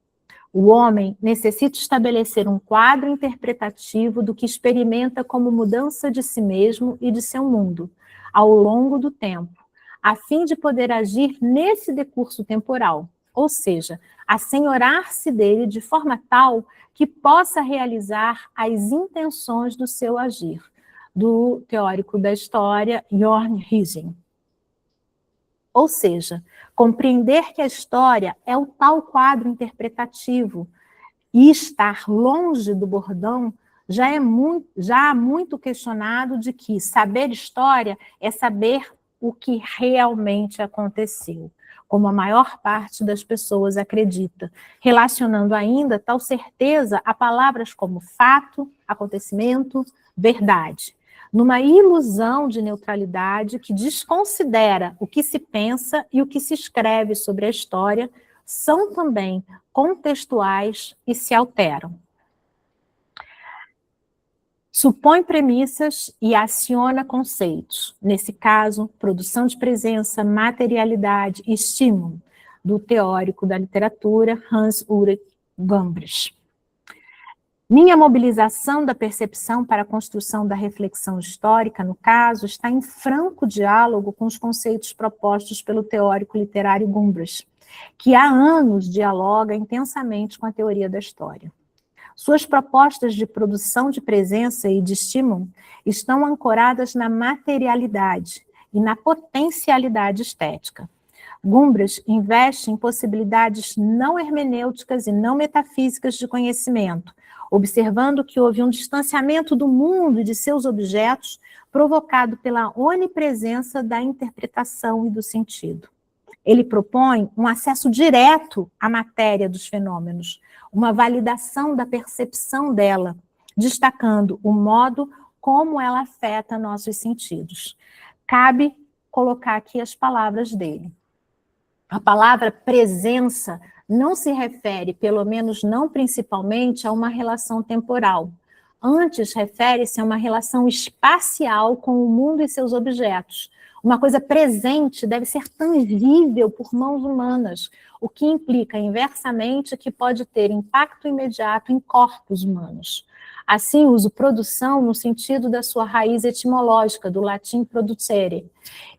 Speaker 3: O homem necessita estabelecer um quadro interpretativo do que experimenta como mudança de si mesmo e de seu mundo, ao longo do tempo, a fim de poder agir nesse decurso temporal, ou seja, assenhorar-se dele de forma tal que possa realizar as intenções do seu agir, do teórico da história, Jörn Husing. Ou seja, compreender que a história é o tal quadro interpretativo e estar longe do bordão já há muito questionado de que saber história é saber o que realmente aconteceu, como a maior parte das pessoas acredita, relacionando ainda tal certeza a palavras como fato, acontecimento, verdade, numa ilusão de neutralidade que desconsidera o que se pensa e o que se escreve sobre a história, são também contextuais e se alteram. Supõe premissas e aciona conceitos. Nesse caso, produção de presença, materialidade e estímulo, do teórico da literatura Hans-Ulrich Gambris. Minha mobilização da percepção para a construção da reflexão histórica, no caso, está em franco diálogo com os conceitos propostos pelo teórico literário Gambris, que há anos dialoga intensamente com a teoria da história. Suas propostas de produção de presença e de estímulo estão ancoradas na materialidade e na potencialidade estética. Gambris investe em possibilidades não hermenêuticas e não metafísicas de conhecimento, observando que houve um distanciamento do mundo e de seus objetos provocado pela onipresença da interpretação e do sentido. Ele propõe um acesso direto à matéria dos fenômenos, uma validação da percepção dela, destacando o modo como ela afeta nossos sentidos. Cabe colocar aqui as palavras dele. A palavra presença não se refere, pelo menos não principalmente, a uma relação temporal. Antes, refere-se a uma relação espacial com o mundo e seus objetos. Uma coisa presente deve ser tangível por mãos humanas, o que implica inversamente que pode ter impacto imediato em corpos humanos. Assim, uso produção no sentido da sua raiz etimológica, do latim producere,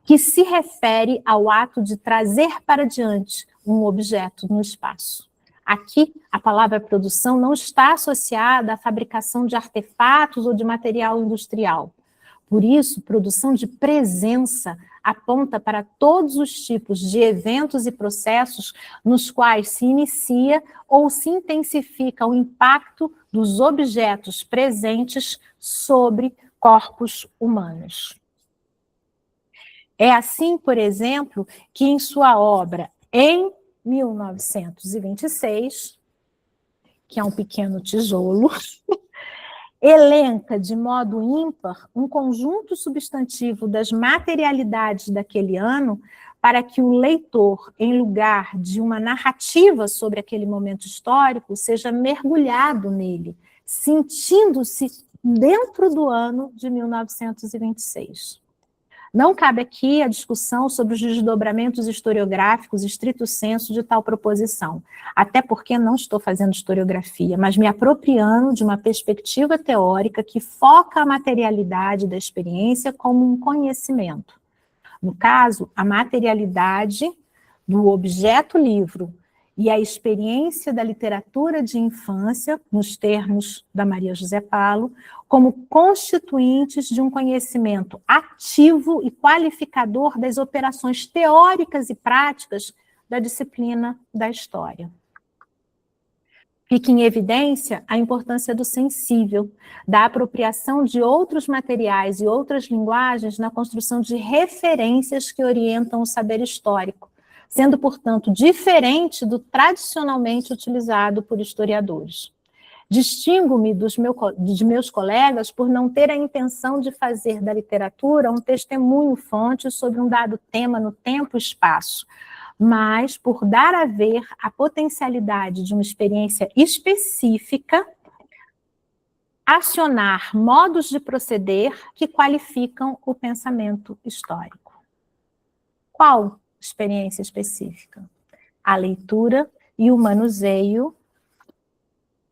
Speaker 3: que se refere ao ato de trazer para diante um objeto no espaço. Aqui, a palavra produção não está associada à fabricação de artefatos ou de material industrial. Por isso, produção de presença aponta para todos os tipos de eventos e processos nos quais se inicia ou se intensifica o impacto dos objetos presentes sobre corpos humanos. É assim, por exemplo, que em sua obra, em 1926, que é um pequeno tijolo, elenca de modo ímpar um conjunto substantivo das materialidades daquele ano para que o leitor, em lugar de uma narrativa sobre aquele momento histórico, seja mergulhado nele, sentindo-se dentro do ano de 1926. Não cabe aqui a discussão sobre os desdobramentos historiográficos estrito sensu de tal proposição, até porque não estou fazendo historiografia, mas me apropriando de uma perspectiva teórica que foca a materialidade da experiência como um conhecimento. No caso, a materialidade do objeto livro e a experiência da literatura de infância, nos termos da Maria José Palo, como constituintes de um conhecimento ativo e qualificador das operações teóricas e práticas da disciplina da história. Fica em evidência a importância do sensível, da apropriação de outros materiais e outras linguagens na construção de referências que orientam o saber histórico, sendo, portanto, diferente do tradicionalmente utilizado por historiadores. Distingo-me de meus colegas por não ter a intenção de fazer da literatura um testemunho-fonte sobre um dado tema no tempo e espaço, mas por dar a ver a potencialidade de uma experiência específica, acionar modos de proceder que qualificam o pensamento histórico. Qual experiência específica? A leitura e o manuseio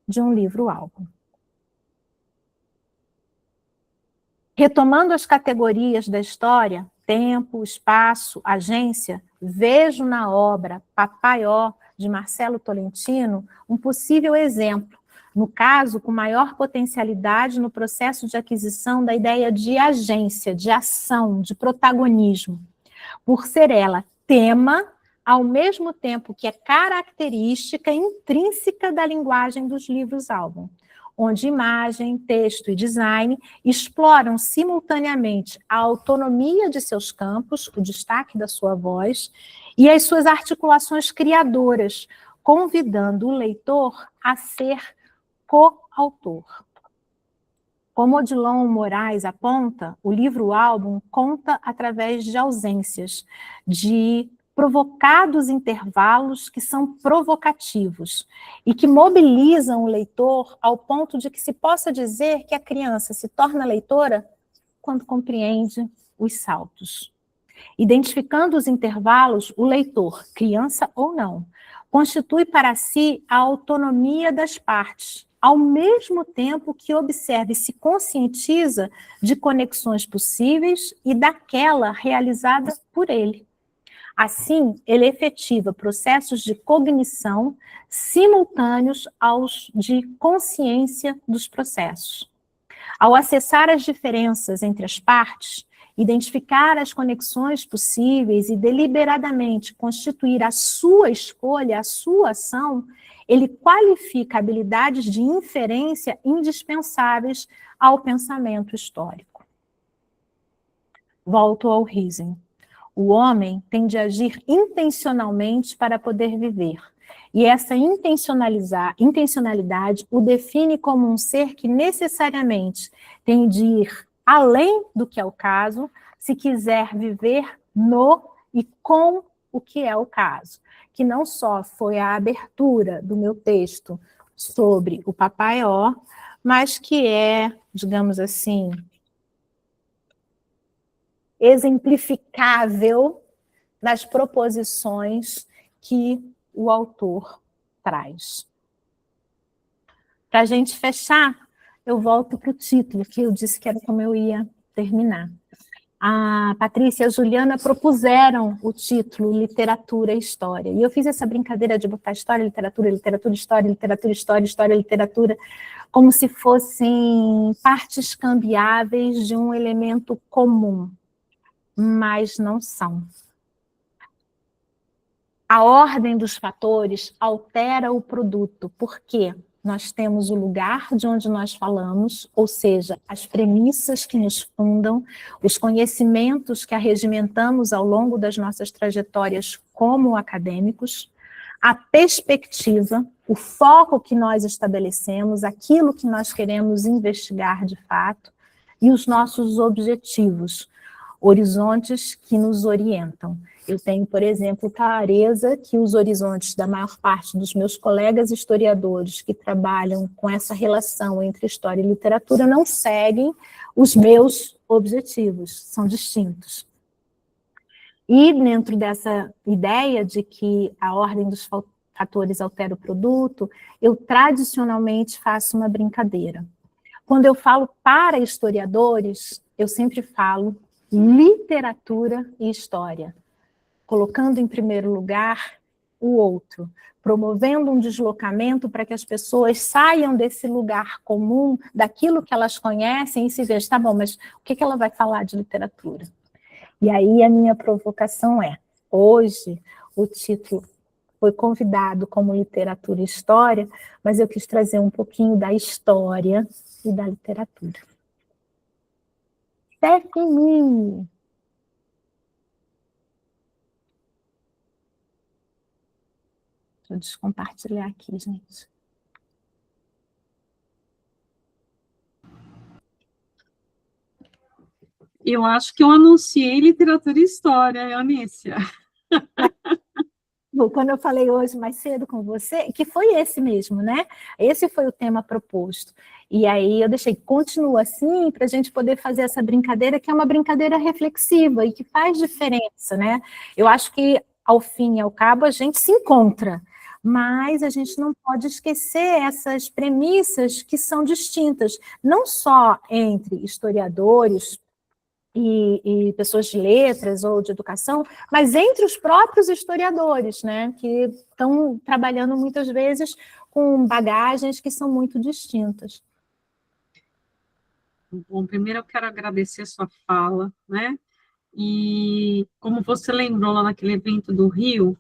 Speaker 3: de um livro-álbum. Retomando as categorias da história, tempo, espaço, agência, vejo na obra Papaió, de Marcelo Tolentino, um possível exemplo, no caso, com maior potencialidade no processo de aquisição da ideia de agência, de ação, de protagonismo, por ser ela tema, ao mesmo tempo que é característica intrínseca da linguagem dos livros-álbum, onde imagem, texto e design exploram simultaneamente a autonomia de seus campos, o destaque da sua voz, e as suas articulações criadoras, convidando o leitor a ser coautor. Como Odilon Moraes aponta, o livro-álbum conta através de ausências, de provocados intervalos que são provocativos e que mobilizam o leitor ao ponto de que se possa dizer que a criança se torna leitora quando compreende os saltos. Identificando os intervalos, o leitor, criança ou não, constitui para si a autonomia das partes, ao mesmo tempo que observa e se conscientiza de conexões possíveis e daquela realizada por ele. Assim, ele efetiva processos de cognição simultâneos aos de consciência dos processos. Ao acessar as diferenças entre as partes, identificar as conexões possíveis e deliberadamente constituir a sua escolha, a sua ação, ele qualifica habilidades de inferência indispensáveis ao pensamento histórico. Volto ao Riesing. O homem tem de agir intencionalmente para poder viver. E essa intencionalidade o define como um ser que necessariamente tem de ir além do que é o caso, se quiser viver no e com o que é o caso. Que não só foi a abertura do meu texto sobre o Papai Ó, mas que é, digamos assim, exemplificável nas proposições que o autor traz. Para a gente fechar, eu volto para o título, que eu disse que era como eu ia terminar. A Patrícia e a Juliana propuseram o título Literatura e História. E eu fiz essa brincadeira de botar história, literatura, literatura, história, literatura, história, história, literatura, como se fossem partes cambiáveis de um elemento comum, mas não são. A ordem dos fatores altera o produto, porque nós temos o lugar de onde nós falamos, ou seja, as premissas que nos fundam, os conhecimentos que arregimentamos ao longo das nossas trajetórias como acadêmicos, a perspectiva, o foco que nós estabelecemos, aquilo que nós queremos investigar de fato, e os nossos objetivos, horizontes que nos orientam. Eu tenho, por exemplo, clareza que os horizontes da maior parte dos meus colegas historiadores que trabalham com essa relação entre história e literatura não seguem os meus objetivos, são distintos. E dentro dessa ideia de que a ordem dos fatores altera o produto, eu tradicionalmente faço uma brincadeira. Quando eu falo para historiadores, eu sempre falo literatura e história, colocando em primeiro lugar o outro, promovendo um deslocamento para que as pessoas saiam desse lugar comum, daquilo que elas conhecem e se vejam, tá bom, mas o que ela vai falar de literatura? E aí a minha provocação é, hoje o título foi convidado como literatura e história, mas eu quis trazer um pouquinho da história e da literatura. Stephanie! Deixa eu descompartilhar aqui, gente.
Speaker 2: Eu acho que eu anunciei literatura e história, Eunice.
Speaker 3: Quando eu falei hoje mais cedo com você, que foi esse mesmo, né? Esse foi o tema proposto. E aí eu deixei, continua assim, para a gente poder fazer essa brincadeira, que é uma brincadeira reflexiva e que faz diferença, né? Eu acho que, ao fim e ao cabo, a gente se encontra, mas a gente não pode esquecer essas premissas que são distintas, não só entre historiadores e pessoas de letras ou de educação, mas entre os próprios historiadores, né, que estão trabalhando muitas vezes com bagagens que são muito distintas.
Speaker 2: Bom, primeiro eu quero agradecer a sua fala, né, e como você lembrou lá naquele evento do Rio,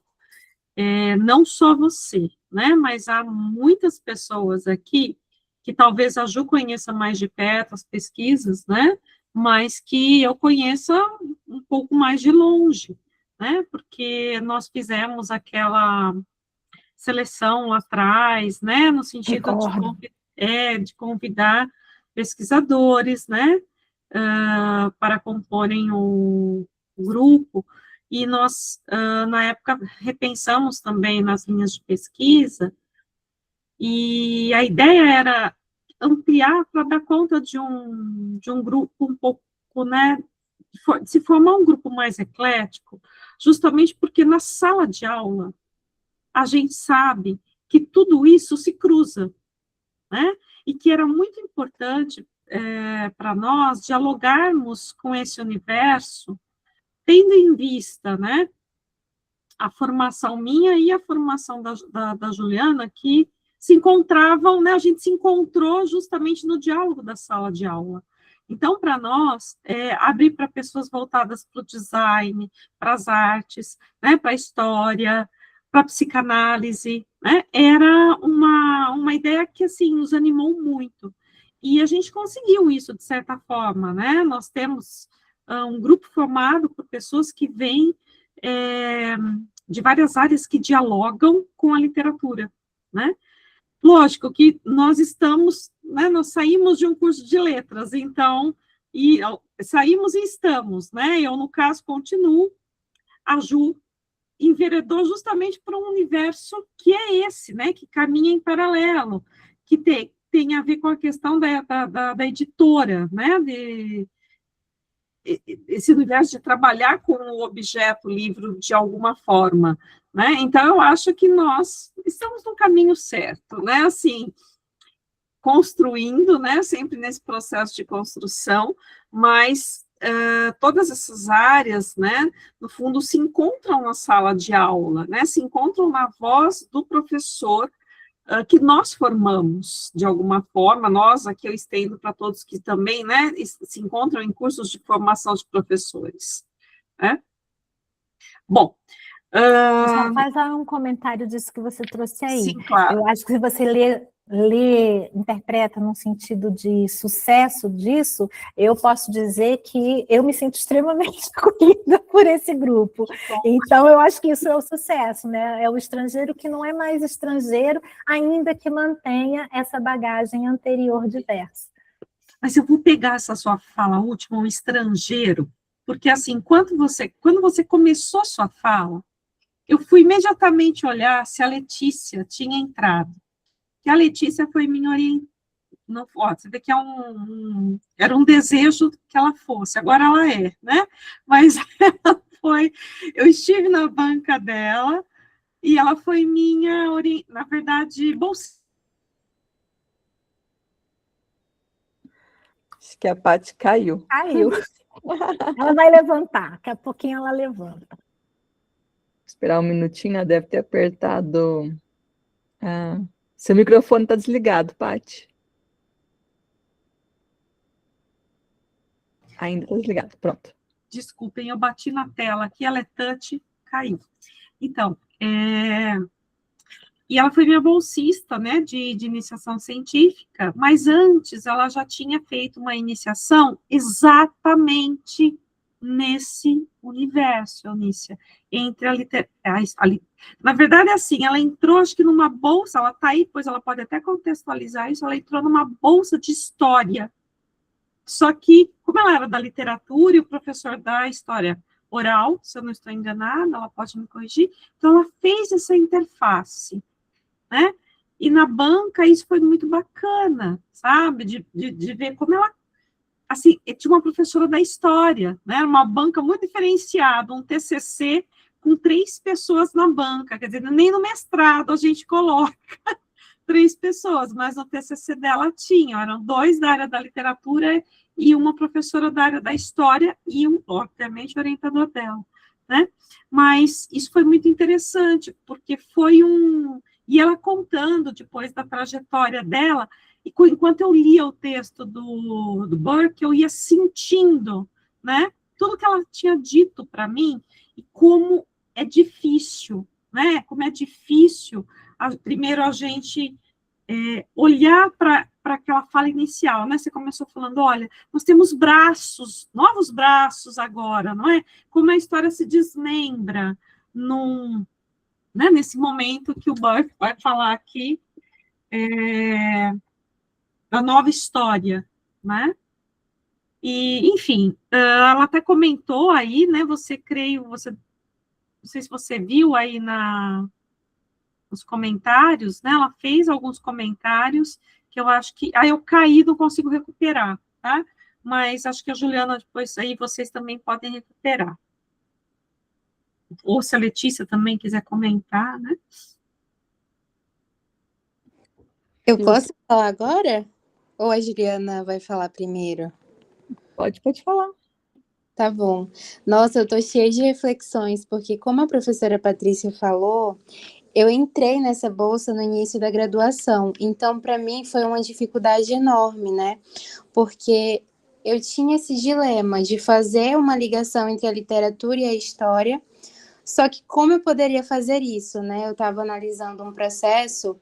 Speaker 2: não só você, né, mas há muitas pessoas aqui que talvez a Ju conheça mais de perto as pesquisas, né, mas que eu conheça um pouco mais de longe, né, porque nós fizemos aquela seleção lá atrás, né, no sentido de convidar pesquisadores, né, para comporem o grupo, e nós, na época, repensamos também nas linhas de pesquisa, e a ideia era ampliar para dar conta de um grupo um pouco, né, se formar um grupo mais eclético, justamente porque na sala de aula a gente sabe que tudo isso se cruza, né? E que era muito importante para nós dialogarmos com esse universo, tendo em vista, né, a formação minha e a formação da Juliana, que se encontravam, né, a gente se encontrou justamente no diálogo da sala de aula. Então, para nós, abrir para pessoas voltadas para o design, para as artes, né, para a história, para a psicanálise, né, era uma ideia que, assim, nos animou muito. E a gente conseguiu isso, de certa forma, né? Nós temos um grupo formado por pessoas que vêm de várias áreas que dialogam com a literatura, né? Lógico que nós estamos, né, nós saímos de um curso de letras, então, saímos e estamos, né? Eu, no caso, continuo, a Ju enveredou justamente para um universo que é esse, né? Que caminha em paralelo, que tem a ver com a questão da editora, né? Esse universo de trabalhar com o objeto, o livro, de alguma forma, né? Então, eu acho que nós estamos no caminho certo, né? Assim, construindo, né? Sempre nesse processo de construção, mas todas essas áreas, né? No fundo, se encontram na sala de aula, né? Se encontram na voz do professor, que nós formamos, de alguma forma, nós, aqui eu estendo para todos que também, né, se encontram em cursos de formação de professores, né? Bom...
Speaker 3: Só faz um comentário disso que você trouxe aí.
Speaker 2: Sim, claro.
Speaker 3: Eu acho que se você interpreta num sentido de sucesso disso, eu posso dizer que eu me sinto extremamente acolhida por esse grupo. Então, eu acho que isso é o sucesso, né? É o estrangeiro que não é mais estrangeiro, ainda que mantenha essa bagagem anterior diversa.
Speaker 2: Mas eu vou pegar essa sua fala última, um estrangeiro, porque, assim, quando você começou a sua fala, eu fui imediatamente olhar se a Letícia tinha entrado. Que a Letícia foi minha orientadora. Você vê que era um desejo que ela fosse, agora ela é, né? Mas ela foi... Eu estive na banca dela e ela foi minha, na verdade, bolsista.
Speaker 1: Acho que a Paty caiu.
Speaker 3: Caiu. Ela vai levantar, daqui a pouquinho ela levanta.
Speaker 1: Vou esperar um minutinho, ela deve ter apertado... seu microfone está desligado, Paty. Ainda está desligado, pronto.
Speaker 2: Desculpem, eu bati na tela aqui, ela é touch, caiu. Então, e ela foi minha bolsista, né, de iniciação científica, mas antes ela já tinha feito uma iniciação exatamente nesse universo, Eunícia, entre na verdade, assim, ela entrou, acho que numa bolsa, ela está aí, pois ela pode até contextualizar isso, ela entrou numa bolsa de história, só que, como ela era da literatura e o professor da história oral, se eu não estou enganada, ela pode me corrigir, então ela fez essa interface, né? E na banca isso foi muito bacana, sabe? De ver como ela, assim, tinha uma professora da história, né? Uma banca muito diferenciada, um TCC com 3 pessoas na banca, quer dizer, nem no mestrado a gente coloca 3 pessoas, mas no TCC dela eram 2 da área da literatura e uma professora da área da história e obviamente, orientador dela, né? Mas isso foi muito interessante, porque foi e ela contando depois da trajetória dela, e enquanto eu lia o texto do Burke, eu ia sentindo, né? Tudo que ela tinha dito para mim, como é difícil, né? Como é difícil, primeiro, a gente olhar para aquela fala inicial, né? Você começou falando, olha, nós temos braços, novos braços agora, não é? Como a história se desmembra né, nesse momento que o Burke vai falar aqui da nova história, né? E, enfim, ela até comentou aí, né? Não sei se você viu aí nos comentários, né? Ela fez alguns comentários que eu acho que eu caí, não consigo recuperar, tá? Mas acho que a Juliana, depois aí vocês também podem recuperar. Ou se a Letícia também quiser comentar, né?
Speaker 6: Eu posso falar agora? Ou a Juliana vai falar primeiro?
Speaker 1: Pode falar.
Speaker 6: Tá bom. Nossa, eu tô cheia de reflexões, porque como a professora Patrícia falou, eu entrei nessa bolsa no início da graduação, então para mim foi uma dificuldade enorme, né? Porque eu tinha esse dilema de fazer uma ligação entre a literatura e a história, só que como eu poderia fazer isso, né? Eu estava analisando um processo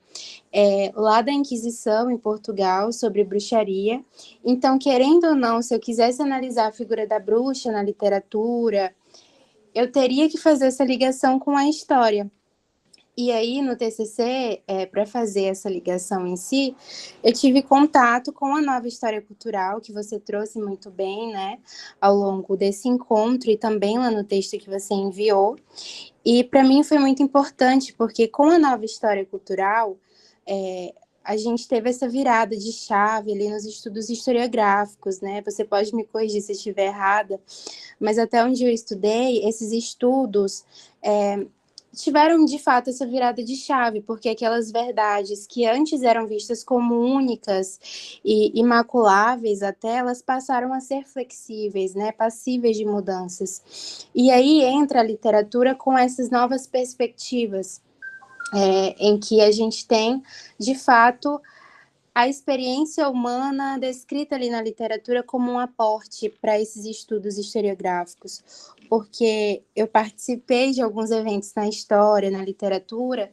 Speaker 6: lá da Inquisição em Portugal sobre bruxaria. Então, querendo ou não, se eu quisesse analisar a figura da bruxa na literatura, eu teria que fazer essa ligação com a história. E aí, no TCC, para fazer essa ligação em si, eu tive contato com a nova história cultural, que você trouxe muito bem, né, ao longo desse encontro e também lá no texto que você enviou. E para mim foi muito importante, porque com a nova história cultural, a gente teve essa virada de chave ali nos estudos historiográficos, né? Você pode me corrigir se eu estiver errada, mas até onde eu estudei, esses estudos tiveram, de fato, essa virada de chave, porque aquelas verdades que antes eram vistas como únicas e imaculáveis até, elas passaram a ser flexíveis, né, passíveis de mudanças. E aí entra a literatura com essas novas perspectivas, em que a gente tem, de fato, a experiência humana descrita ali na literatura como um aporte para esses estudos historiográficos, porque eu participei de alguns eventos na história, na literatura,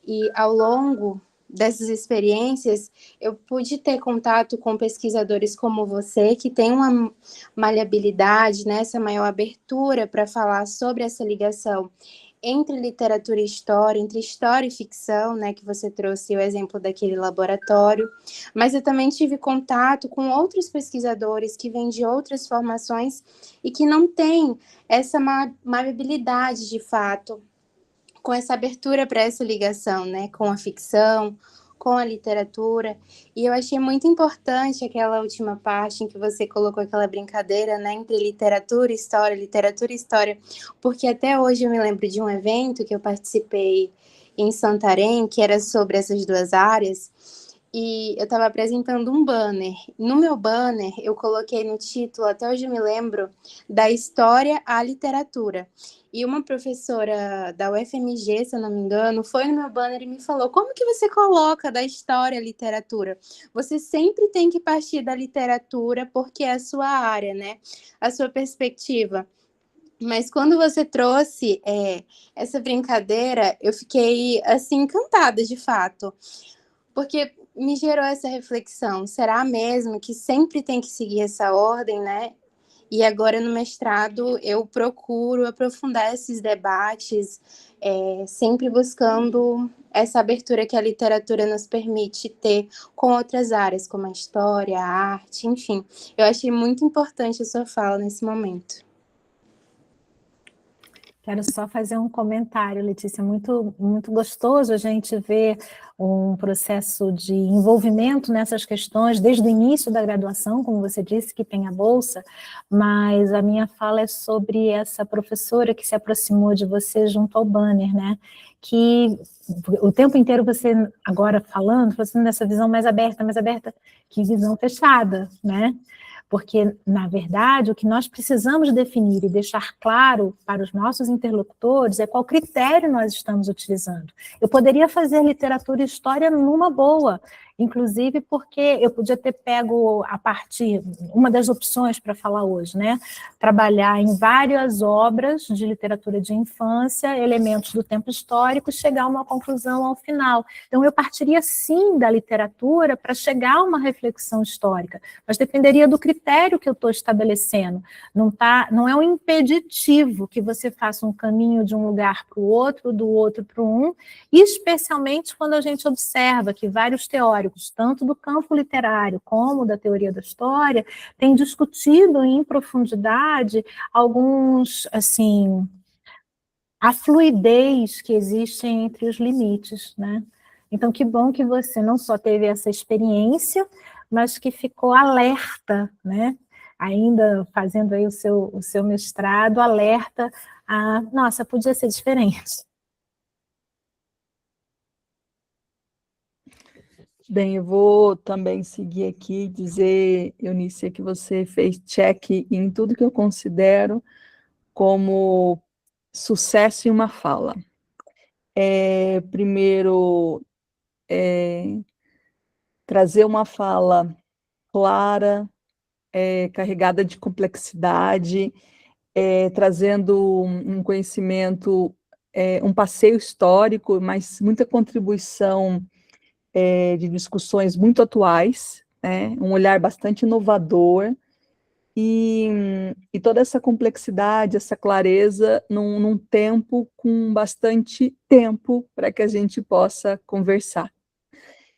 Speaker 6: e ao longo dessas experiências eu pude ter contato com pesquisadores como você, que tem uma maleabilidade, né, essa maior abertura para falar sobre essa ligação entre literatura e história, entre história e ficção, né, que você trouxe o exemplo daquele laboratório, mas eu também tive contato com outros pesquisadores que vêm de outras formações e que não têm essa maleabilidade, de fato, com essa abertura para essa ligação, né, com a ficção, com a literatura, e eu achei muito importante aquela última parte em que você colocou aquela brincadeira, né, entre literatura e história, porque até hoje eu me lembro de um evento que eu participei em Santarém, que era sobre essas duas áreas, e eu estava apresentando um banner. No meu banner, eu coloquei no título, até hoje eu me lembro, da história à literatura. E uma professora da UFMG, se eu não me engano, foi no meu banner e me falou: como que você coloca da história à literatura? Você sempre tem que partir da literatura porque é a sua área, né? A sua perspectiva. Mas quando você trouxe essa brincadeira, eu fiquei, assim, encantada, de fato. Porque me gerou essa reflexão. Será mesmo que sempre tem que seguir essa ordem, né? E agora no mestrado eu procuro aprofundar esses debates, sempre buscando essa abertura que a literatura nos permite ter com outras áreas, como a história, a arte, enfim. Eu achei muito importante a sua fala nesse momento.
Speaker 3: Quero só fazer um comentário, Letícia. Muito, muito gostoso a gente ver um processo de envolvimento nessas questões desde o início da graduação, como você disse, que tem a bolsa, mas a minha fala é sobre essa professora que se aproximou de você junto ao banner, né? Que o tempo inteiro você, agora falando, nessa visão mais aberta, que visão fechada, né? Porque, na verdade, o que nós precisamos definir e deixar claro para os nossos interlocutores é qual critério nós estamos utilizando. Eu poderia fazer literatura e história numa boa, inclusive porque eu podia ter pego uma das opções para falar hoje, né? Trabalhar em várias obras de literatura de infância, elementos do tempo histórico, e chegar a uma conclusão ao final. Então, eu partiria sim da literatura para chegar a uma reflexão histórica, mas dependeria do critério que eu estou estabelecendo. Não é um impeditivo que você faça um caminho de um lugar para o outro, do outro para um, especialmente quando a gente observa que vários teóricos, tanto do campo literário como da teoria da história, têm discutido em profundidade alguns, assim, a fluidez que existe entre os limites, né? Então, que bom que você não só teve essa experiência, mas que ficou alerta, né? Ainda fazendo aí o seu mestrado, alerta a, nossa, podia ser diferente.
Speaker 1: Bem, eu vou também seguir aqui e dizer, Eunice, que você fez check em tudo que eu considero como sucesso em uma fala. Primeiro, trazer uma fala clara, carregada de complexidade, trazendo um conhecimento, um passeio histórico, mas muita contribuição de discussões muito atuais, né? Um olhar bastante inovador, e toda essa complexidade, essa clareza, num tempo com bastante tempo para que a gente possa conversar.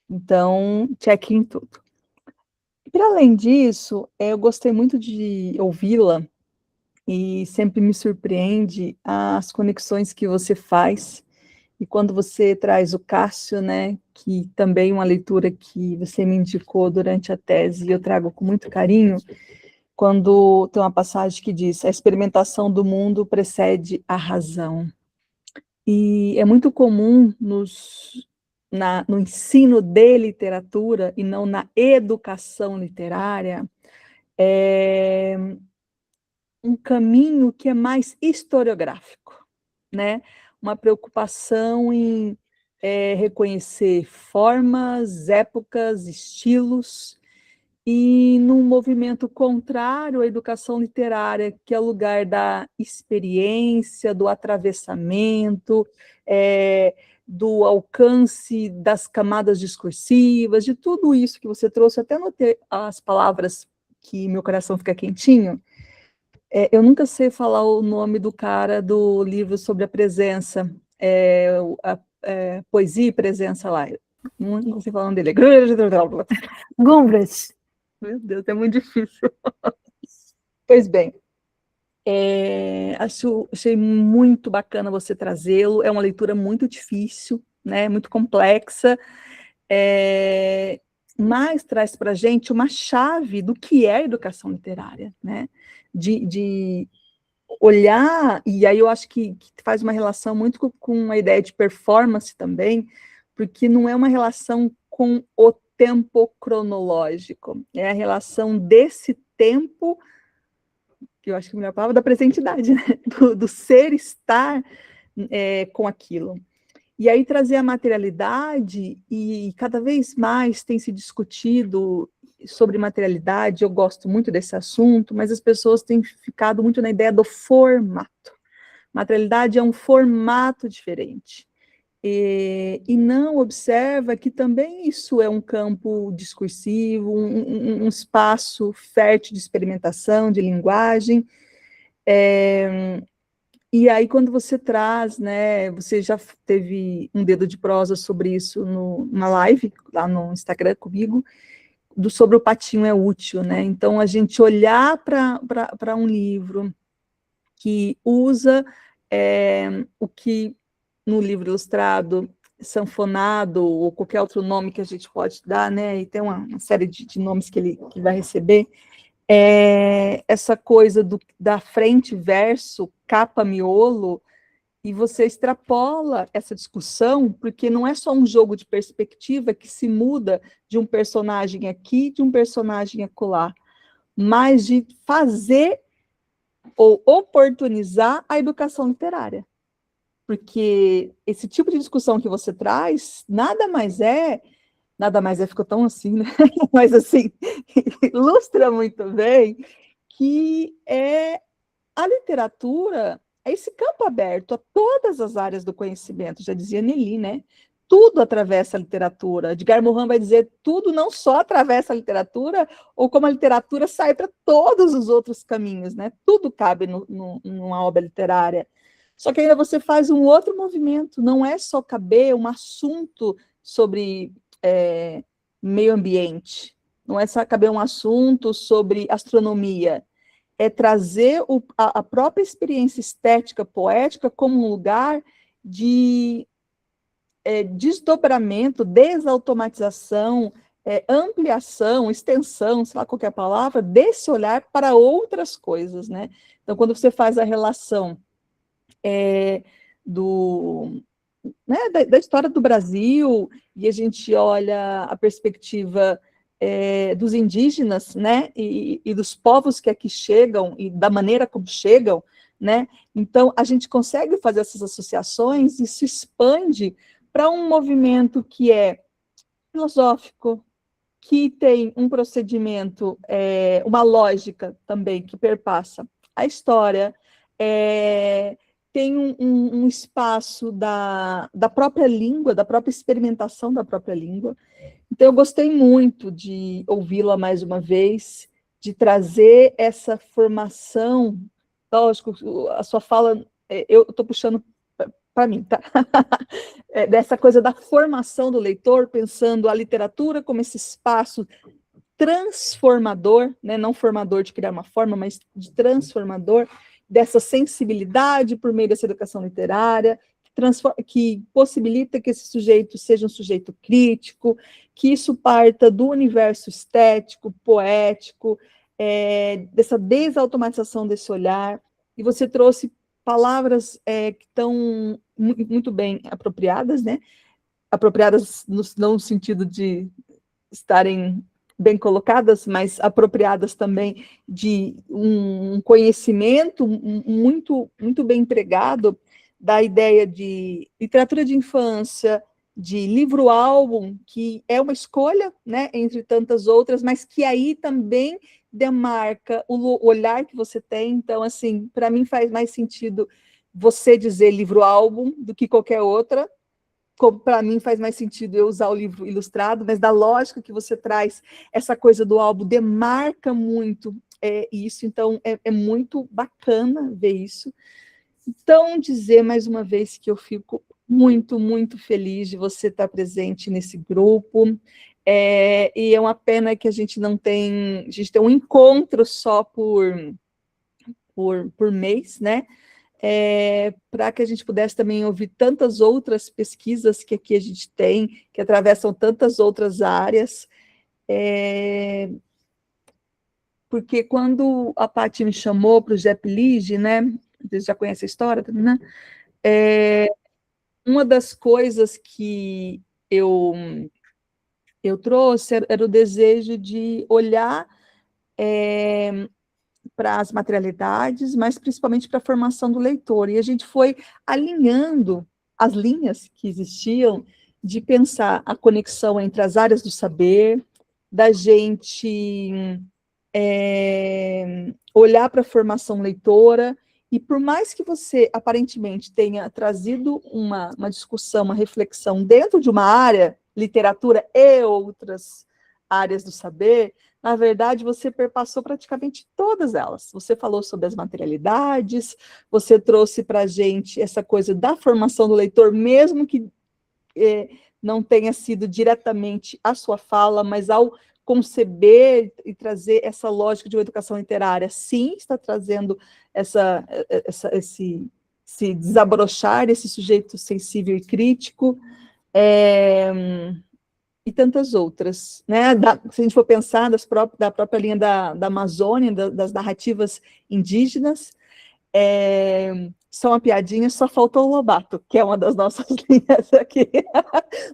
Speaker 1: Então, check em tudo. E para além disso, eu gostei muito de ouvi-la, e sempre me surpreende as conexões que você faz. E quando você traz o Cássio, né, que também é uma leitura que você me indicou durante a tese, e eu trago com muito carinho, quando tem uma passagem que diz: a experimentação do mundo precede a razão. E é muito comum no ensino de literatura, e não na educação literária, um caminho que é mais historiográfico, né? Uma preocupação em reconhecer formas, épocas, estilos, e num movimento contrário à educação literária, que é o lugar da experiência, do atravessamento, do alcance das camadas discursivas, de tudo isso que você trouxe. Até anotei as palavras que meu coração fica quentinho. Eu nunca sei falar o nome do cara do livro sobre a presença, poesia e presença lá. Não sei falar o nome dele.
Speaker 3: Gumbrich.
Speaker 1: Meu Deus, é muito difícil. Pois bem, achei muito bacana você trazê-lo. É uma leitura muito difícil, né? Muito complexa, mas traz para a gente uma chave do que é educação literária, né? De olhar, e aí eu acho que faz uma relação muito com a ideia de performance também, porque não é uma relação com o tempo cronológico, é a relação desse tempo, que eu acho que é a melhor palavra, da presentidade, né? do ser estar com aquilo. E aí trazer a materialidade, e cada vez mais tem se discutido sobre materialidade. Eu gosto muito desse assunto, mas as pessoas têm ficado muito na ideia do formato. Materialidade é um formato diferente. E não observa que também isso é um campo discursivo, um espaço fértil de experimentação, de linguagem. E aí, quando você traz, né, você já teve um dedo de prosa sobre isso numa live, lá no Instagram comigo, sobre o patinho é útil, né? Então, a gente olhar para um livro que usa o que no livro ilustrado, sanfonado, ou qualquer outro nome que a gente pode dar, né? E tem uma série de nomes que ele vai receber. Essa coisa da frente, verso, capa, miolo, e você extrapola essa discussão, porque não é só um jogo de perspectiva que se muda de um personagem aqui, de um personagem acolá, mas de fazer ou oportunizar a educação literária. Porque esse tipo de discussão que você traz, nada mais é, nada mais ficou tão assim, né? Mas assim, ilustra muito bem que a literatura é esse campo aberto a todas as áreas do conhecimento, já dizia Nelly, né? Tudo atravessa a literatura. Edgar Morin vai dizer tudo não só atravessa a literatura, ou como a literatura sai para todos os outros caminhos, né? Tudo cabe numa obra literária. Só que ainda você faz um outro movimento, não é só caber um assunto sobre meio ambiente, não é só caber um assunto sobre astronomia, é trazer a própria experiência estética, poética, como um lugar de desdobramento, desautomatização, ampliação, extensão, sei lá qual que é a palavra, desse olhar para outras coisas, né? Então, quando você faz a relação da história do Brasil, e a gente olha a perspectiva dos indígenas, né, e dos povos que aqui chegam, e da maneira como chegam, né, então a gente consegue fazer essas associações e se expande para um movimento que é filosófico, que tem um procedimento, uma lógica também que perpassa a história, tem um espaço da própria língua, da própria experimentação da própria língua. Então, eu gostei muito de ouvi-la mais uma vez, de trazer essa formação. Lógico, a sua fala, eu estou puxando para mim, tá? Dessa coisa da formação do leitor, pensando a literatura como esse espaço transformador, né? Não formador de criar uma forma, mas de transformador, dessa sensibilidade por meio dessa educação literária, que possibilita que esse sujeito seja um sujeito crítico, que isso parta do universo estético, poético, dessa desautomatização desse olhar, e você trouxe palavras que estão muito bem apropriadas, né? Apropriadas não no sentido de estarem bem colocadas, mas apropriadas também de um conhecimento muito, muito bem empregado da ideia de literatura de infância, de livro-álbum, que é uma escolha, né, entre tantas outras, mas que aí também demarca o olhar que você tem. Então, assim, para mim faz mais sentido você dizer livro-álbum do que qualquer outra. Para mim faz mais sentido eu usar o livro ilustrado, mas da lógica que você traz, essa coisa do álbum demarca muito isso, então é muito bacana ver isso. Então, dizer mais uma vez que eu fico muito, muito feliz de você estar presente nesse grupo, e é uma pena que a gente tem um encontro só por mês, né? Para que a gente pudesse também ouvir tantas outras pesquisas que aqui a gente tem, que atravessam tantas outras áreas, porque quando a Paty me chamou para o JEPLIGE, né, vocês já conhecem a história, né? Uma das coisas que eu trouxe era o desejo de olhar para as materialidades, mas principalmente para a formação do leitor. E a gente foi alinhando as linhas que existiam de pensar a conexão entre as áreas do saber, da gente olhar para a formação leitora, e por mais que você, aparentemente, tenha trazido uma discussão, uma reflexão dentro de uma área, literatura e outras áreas do saber, na verdade, você perpassou praticamente todas elas. Você falou sobre as materialidades, você trouxe para a gente essa coisa da formação do leitor, mesmo que não tenha sido diretamente a sua fala, mas ao conceber e trazer essa lógica de uma educação literária, sim, está trazendo esse desabrochar, esse sujeito sensível e crítico, e tantas outras, né? Se a gente for pensar da própria linha da Amazônia, das narrativas indígenas, só uma piadinha, só faltou o Lobato, que é uma das nossas linhas aqui.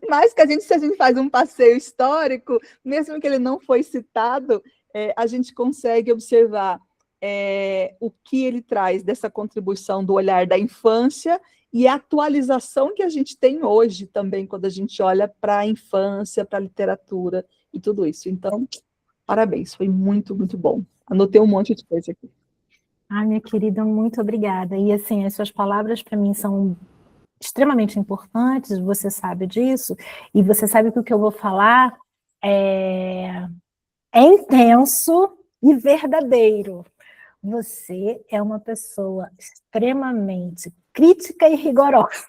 Speaker 1: Mas que se a gente faz um passeio histórico, mesmo que ele não foi citado, a gente consegue observar o que ele traz dessa contribuição do olhar da infância e a atualização que a gente tem hoje também, quando a gente olha para a infância, para a literatura e tudo isso. Então, parabéns, foi muito, muito bom. Anotei um monte de coisa aqui.
Speaker 3: Ah, minha querida, muito obrigada. E assim, as suas palavras para mim são extremamente importantes, você sabe disso, e você sabe que o que eu vou falar é intenso e verdadeiro. Você é uma pessoa extremamente crítica e rigorosa.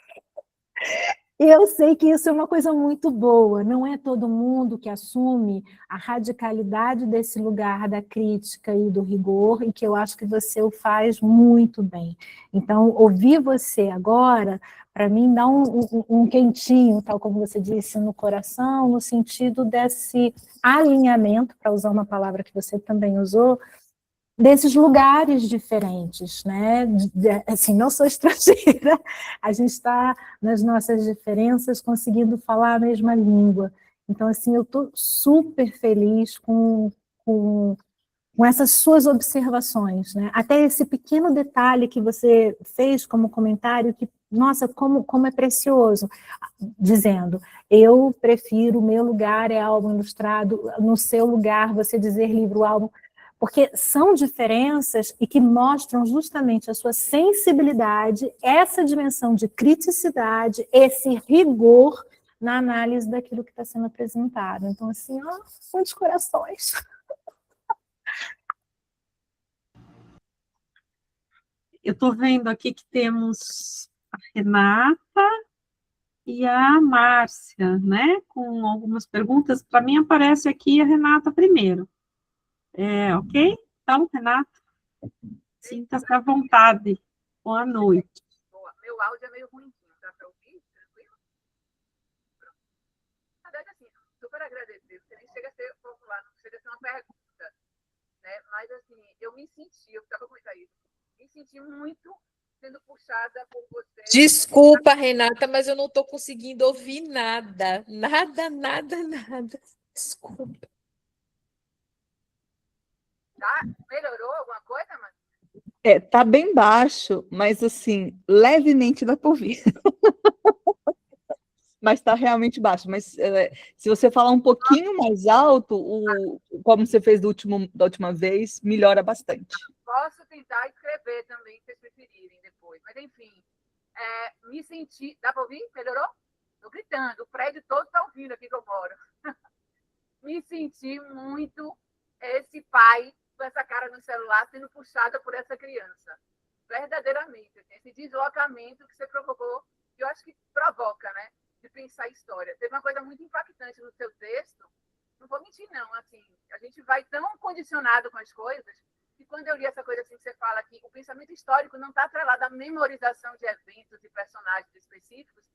Speaker 3: E eu sei que isso é uma coisa muito boa, não é todo mundo que assume a radicalidade desse lugar da crítica e do rigor, e que eu acho que você o faz muito bem. Então, ouvir você agora, para mim, dá um quentinho, tal como você disse, no coração, no sentido desse alinhamento, para usar uma palavra que você também usou, desses lugares diferentes, né? Assim, não sou estrangeira, a gente está nas nossas diferenças conseguindo falar a mesma língua. Então, assim, eu estou super feliz com essas suas observações, né? Até esse pequeno detalhe que você fez como comentário, que, nossa, como é precioso, dizendo, eu prefiro, o meu lugar é álbum ilustrado, no seu lugar você dizer livro-álbum, porque são diferenças e que mostram justamente a sua sensibilidade, essa dimensão de criticidade, esse rigor na análise daquilo que está sendo apresentado. Então, assim, ó, muitos corações.
Speaker 2: Eu estou vendo aqui que temos a Renata e a Márcia, né? Com algumas perguntas. Para mim, aparece aqui a Renata primeiro. Ok? Então, Renata, sinta-se à vontade. Boa noite.
Speaker 7: Meu áudio é meio ruimzinho, dá para ouvir? Tranquilo? Pronto. Na verdade, assim, super agradecer, porque nem chega a ser popular, não chega a ser uma pergunta, né? Mas, assim, eu estava comentando isso, me senti muito sendo puxada por você.
Speaker 8: Desculpa, Renata, mas eu não estou conseguindo ouvir nada. Nada. Desculpa.
Speaker 7: Tá? Melhorou alguma coisa, mano?
Speaker 1: Tá bem baixo, mas assim, levemente dá para ouvir. Mas está realmente baixo. Mas se você falar um pouquinho mais alto, como você fez da última vez, melhora bastante.
Speaker 7: Posso tentar escrever também, se vocês preferirem depois. Mas, enfim, me senti... Dá para ouvir? Melhorou? Estou gritando, o prédio todo está ouvindo aqui que eu moro. Me senti muito esse pai com essa cara no celular sendo puxada por essa criança. Verdadeiramente. Esse deslocamento que você provocou, que eu acho que provoca, né? De pensar a história. Teve uma coisa muito impactante no seu texto. Não vou mentir, não. Assim, a gente vai tão condicionado com as coisas que quando eu li essa coisa assim que você fala que o pensamento histórico não está atrelado à memorização de eventos e personagens específicos.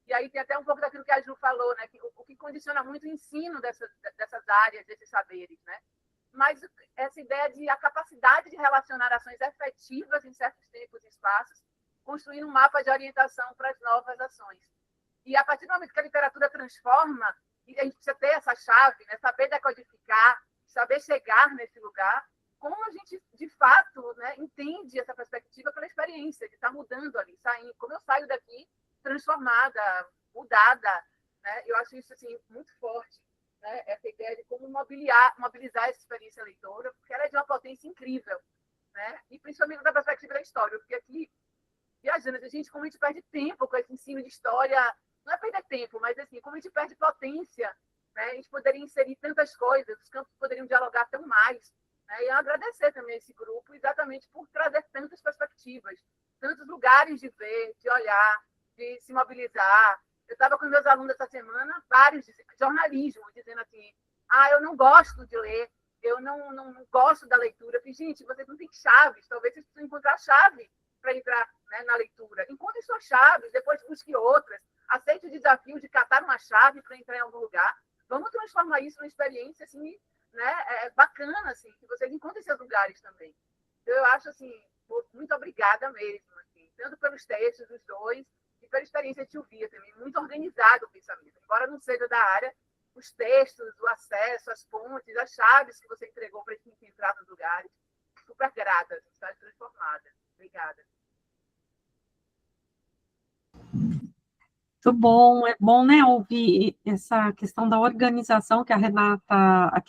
Speaker 7: E aí tem até um pouco daquilo que a Ju falou, né? Que o que condiciona muito o ensino dessas áreas, desses saberes, né? Mas essa ideia de a capacidade de relacionar ações efetivas em certos tempos e espaços, construindo um mapa de orientação para as novas ações. E a partir do momento que a literatura transforma, e a gente precisa ter essa chave, né? Saber decodificar, saber chegar nesse lugar, como a gente, de fato, né, entende essa perspectiva pela experiência, de estar mudando ali, saindo. Como eu saio daqui transformada, mudada, né? Eu acho isso assim, muito forte, né? Essa ideia de como mobilizar essa experiência leitora, porque ela é de uma potência incrível, né? E principalmente da perspectiva da história, porque aqui, viajando, a gente, como a gente perde tempo com esse ensino de história, não é perder tempo, mas assim, como a gente perde potência, né? A gente poderia inserir tantas coisas, os campos poderiam dialogar tão mais, né? E eu agradecer também esse grupo, exatamente por trazer tantas perspectivas, tantos lugares de ver, de olhar, de se mobilizar. Eu estava com meus alunos essa semana, vários de jornalismo, dizendo assim, eu não gosto de ler, eu não gosto da leitura. Eu falei, gente, vocês não têm chaves, talvez vocês precisam encontrar chave para entrar, né, na leitura. Encontre suas chaves, depois busque outras, aceite o desafio de catar uma chave para entrar em algum lugar. Vamos transformar isso numa experiência assim, né, bacana, assim, que vocês encontrem seus lugares também. Então, eu acho assim, muito obrigada mesmo, assim, tanto pelos textos dos dois, e pela experiência de ouvir também, muito organizado o pensamento. Embora não seja da área, os textos, o acesso, as pontes, as chaves que você entregou para a gente entrar nos lugares, super grata de estar transformada. Obrigada.
Speaker 2: Muito bom, é bom, né, ouvir essa questão da organização a que a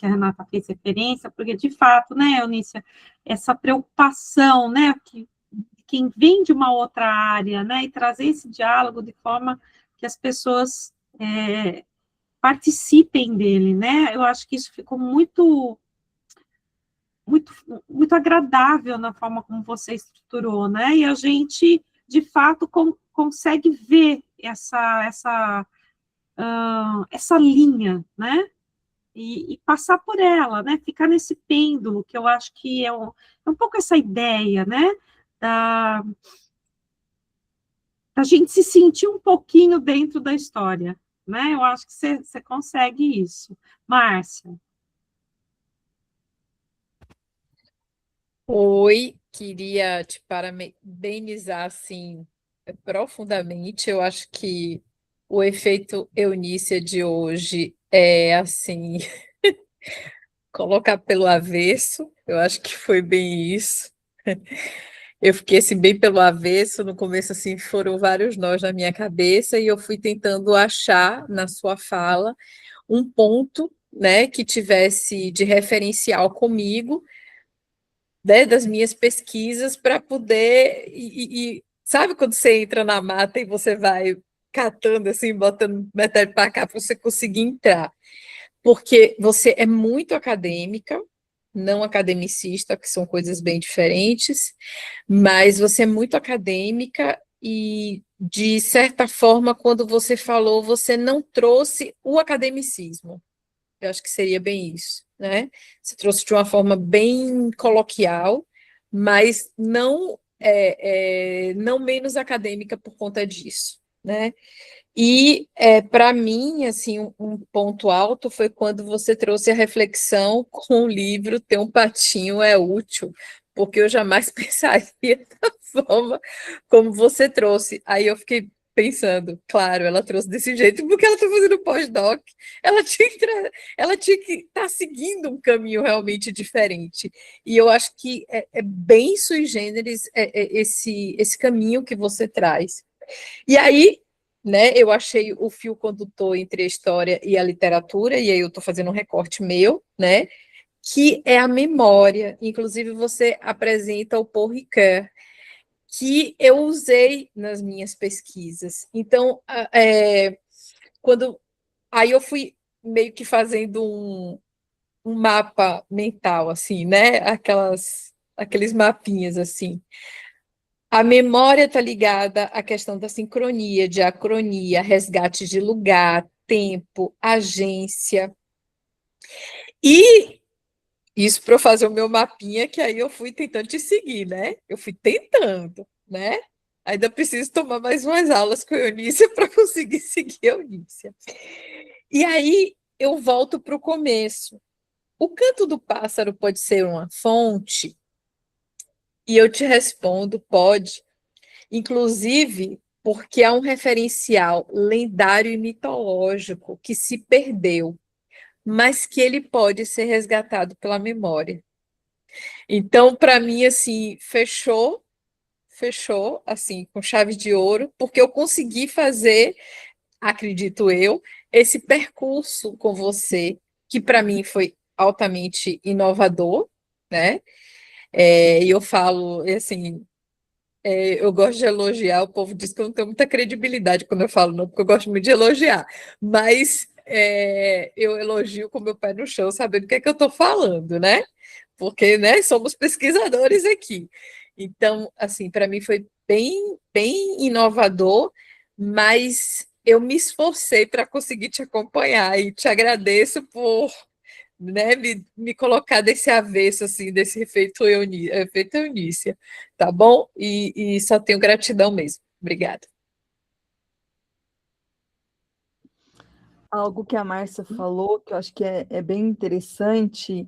Speaker 2: Renata fez referência, porque, de fato, né, Eunícia, essa preocupação, né, que quem vem de uma outra área, né, e trazer esse diálogo de forma que as pessoas participem dele, né, eu acho que isso ficou muito, muito, muito agradável na forma como você estruturou, né, e a gente, de fato, consegue ver essa linha, né? E passar por ela, né? Ficar nesse pêndulo, que eu acho que é um pouco essa ideia, né? Da, da gente se sentir um pouquinho dentro da história, né? Eu acho que você consegue isso. Márcia.
Speaker 8: Oi, queria te parabenizar, assim, profundamente. Eu acho que o efeito Eunícia de hoje é, assim, colocar pelo avesso. Eu acho que foi bem isso. Eu fiquei, assim, bem pelo avesso. No começo, assim, foram vários nós na minha cabeça e eu fui tentando achar na sua fala um ponto, né, que tivesse de referencial comigo, né, das minhas pesquisas para poder sabe quando você entra na mata e você vai catando assim, botando metade para cá para você conseguir entrar, porque você é muito acadêmica, não academicista, que são coisas bem diferentes, mas você é muito acadêmica e, de certa forma, quando você falou, você não trouxe o academicismo. Eu acho que seria bem isso, né? Você trouxe de uma forma bem coloquial, mas não menos acadêmica por conta disso, né? E para mim, assim, um ponto alto foi quando você trouxe a reflexão com o livro Ter um Patinho é Útil, porque eu jamais pensaria da forma como você trouxe. Aí eu fiquei pensando, claro, ela trouxe desse jeito porque ela está fazendo pós-doc, ela tinha que estar seguindo um caminho realmente diferente. E eu acho que é bem sui generis esse caminho que você traz. E aí, né, eu achei o fio condutor entre a história e a literatura, e aí eu estou fazendo um recorte meu, né, que é a memória. Inclusive, você apresenta o Paul Ricoeur, que eu usei nas minhas pesquisas. Então, quando aí eu fui meio que fazendo um mapa mental, assim, né, aqueles mapinhas, assim. A memória está ligada à questão da sincronia, diacronia, resgate de lugar, tempo, agência. E isso para eu fazer o meu mapinha, que aí eu fui tentando te seguir, né? Eu fui tentando, né? Ainda preciso tomar mais umas aulas com a Eunícia para conseguir seguir a Eunícia. E aí eu volto para o começo. O canto do pássaro pode ser uma fonte? E eu te respondo, pode. Inclusive, porque há um referencial lendário e mitológico que se perdeu, mas que ele pode ser resgatado pela memória. Então, para mim, assim, fechou, assim, com chave de ouro, porque eu consegui fazer, acredito eu, esse percurso com você, que para mim foi altamente inovador, né? E eu falo, assim, eu gosto de elogiar, o povo diz que eu não tenho muita credibilidade quando eu falo, não, porque eu gosto muito de elogiar, mas eu elogio com meu pé no chão, sabendo o que é que eu estou falando, né? Porque, né, somos pesquisadores aqui. Então, assim, para mim foi bem, bem inovador, mas eu me esforcei para conseguir te acompanhar e te agradeço por, né, me colocar desse avesso, assim, desse efeito Eunícia, tá bom? E só tenho gratidão mesmo. Obrigada.
Speaker 1: Algo que a Márcia falou, que eu acho que é bem interessante,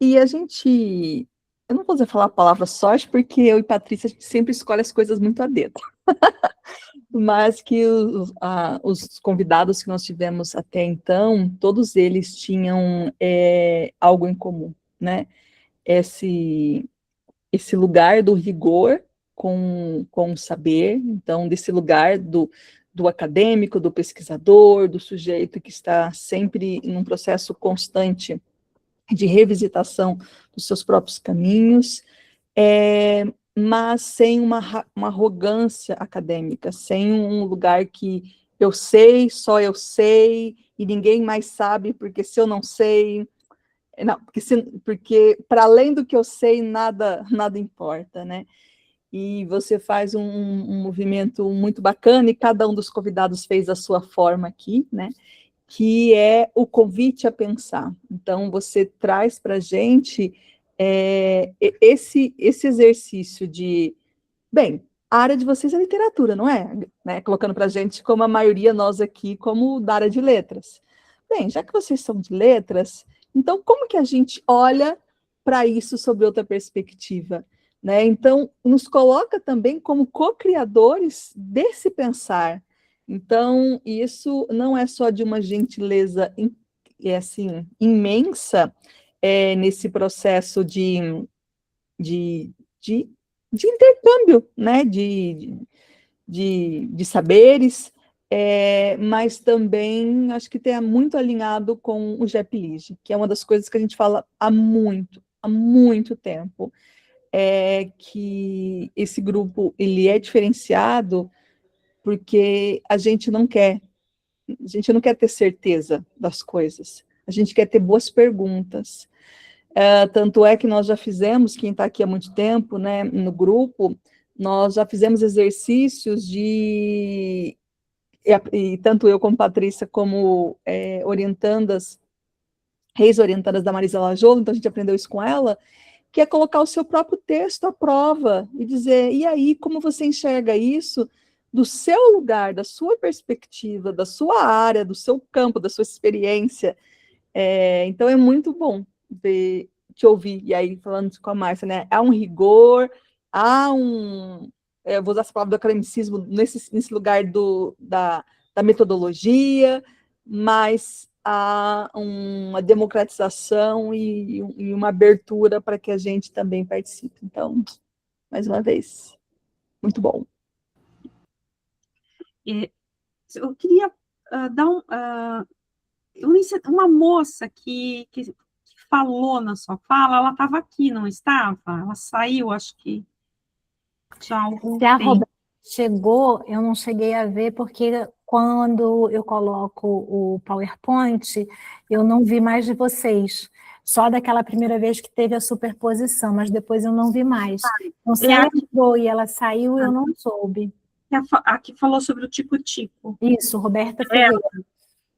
Speaker 1: e a gente, eu não vou dizer falar a palavra sorte, porque eu e Patrícia, a gente sempre escolhe as coisas muito a dedo, mas que os convidados que nós tivemos até então, todos eles tinham algo em comum, né? Esse esse lugar do rigor com o saber, então, desse lugar do acadêmico, do pesquisador, do sujeito que está sempre em um processo constante de revisitação dos seus próprios caminhos, mas sem uma arrogância acadêmica, sem um lugar que eu sei, só eu sei, e ninguém mais sabe, porque se eu não sei... Não, porque para além do que eu sei, nada importa, né? E você faz um movimento muito bacana, e cada um dos convidados fez a sua forma aqui, né? Que é o convite a pensar. Então, você traz para a gente esse exercício de... Bem, a área de vocês é literatura, não é? Né? Colocando para a gente, como a maioria, nós aqui, como da área de letras. Bem, já que vocês são de letras, então como que a gente olha para isso sob outra perspectiva? Né? Então, nos coloca também como co-criadores desse pensar. Então, isso não é só de uma gentileza assim, imensa nesse processo de intercâmbio, né? de saberes, mas também acho que tem muito alinhado com o GEP Lige, que é uma das coisas que a gente fala há muito tempo, que esse grupo ele é diferenciado porque a gente não quer ter certeza das coisas, a gente quer ter boas perguntas. Tanto é que nós já fizemos, quem está aqui há muito tempo, né, no grupo, nós já fizemos exercícios e tanto eu como Patrícia, como orientandas, ex-orientandas da Marisa Lajolo, então a gente aprendeu isso com ela, que é colocar o seu próprio texto à prova e dizer, e aí, como você enxerga isso do seu lugar, da sua perspectiva, da sua área, do seu campo, da sua experiência? Então é muito bom te ouvir, e aí falando com a Márcia, né, há um rigor, há eu vou usar essa palavra do academicismo nesse lugar da metodologia, mas há uma democratização e uma abertura para que a gente também participe. Então, mais uma vez, muito bom.
Speaker 2: Eu queria dar uma moça que falou na sua fala, ela estava aqui, não estava? Ela saiu, acho que já há algum
Speaker 3: Se a
Speaker 2: tempo.
Speaker 3: Roberta chegou, eu não cheguei a ver, porque quando eu coloco o PowerPoint, eu não vi mais de vocês. Só daquela primeira vez que teve a superposição, mas depois eu não vi mais. Então, se ela entrou e ela saiu, eu não soube.
Speaker 2: A que falou sobre o tico-tico.
Speaker 3: Isso, Roberta Ferreira.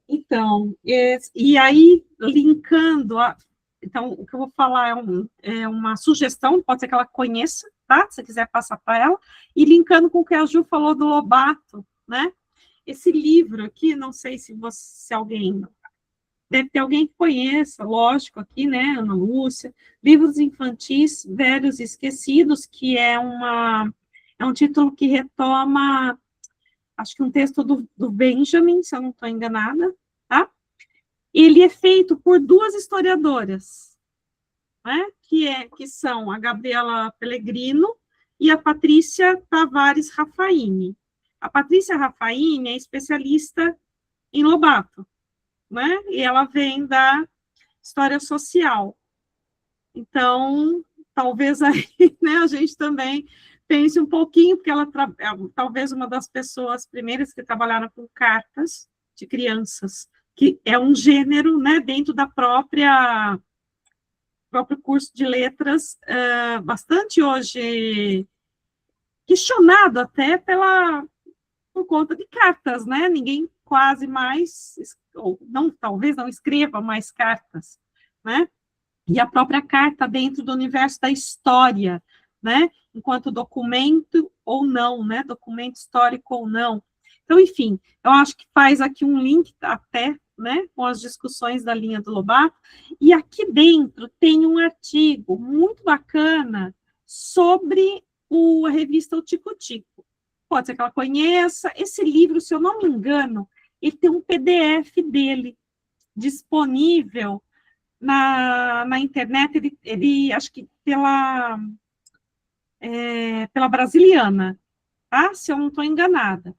Speaker 2: Então, e aí, linkando, então, o que eu vou falar é uma sugestão, pode ser que ela conheça, tá? Se você quiser passar para ela, e linkando com o que a Ju falou do Lobato, né? Esse livro aqui, não sei se alguém... Deve ter alguém que conheça, lógico, aqui, né, Ana Lúcia, Livros Infantis Velhos e Esquecidos, que é um título que retoma, acho que um texto do Benjamin, se eu não estou enganada, tá? Ele é feito por duas historiadoras, né, que são a Gabriela Pellegrino e a Patrícia Tavares Raffaini. A Patrícia Raffaini é especialista em Lobato, né? E ela vem da história social. Então, talvez aí, né, a gente também pense um pouquinho, porque ela talvez uma das pessoas primeiras que trabalharam com cartas de crianças, que é um gênero, né, dentro da próprio curso de letras, bastante hoje questionado até por conta de cartas, né? Ninguém quase mais, ou não, talvez não escreva mais cartas, né? E a própria carta dentro do universo da história, né? Enquanto documento ou não, né? Documento histórico ou não. Então, enfim, eu acho que faz aqui um link até, né? Com as discussões da linha do Lobato. E aqui dentro tem um artigo muito bacana sobre a revista O Tico Tico. Pode ser que ela conheça. Esse livro, se eu não me engano, ele tem um PDF dele disponível na internet. Ele acho que pela Brasiliana, tá? Se eu não estou enganada.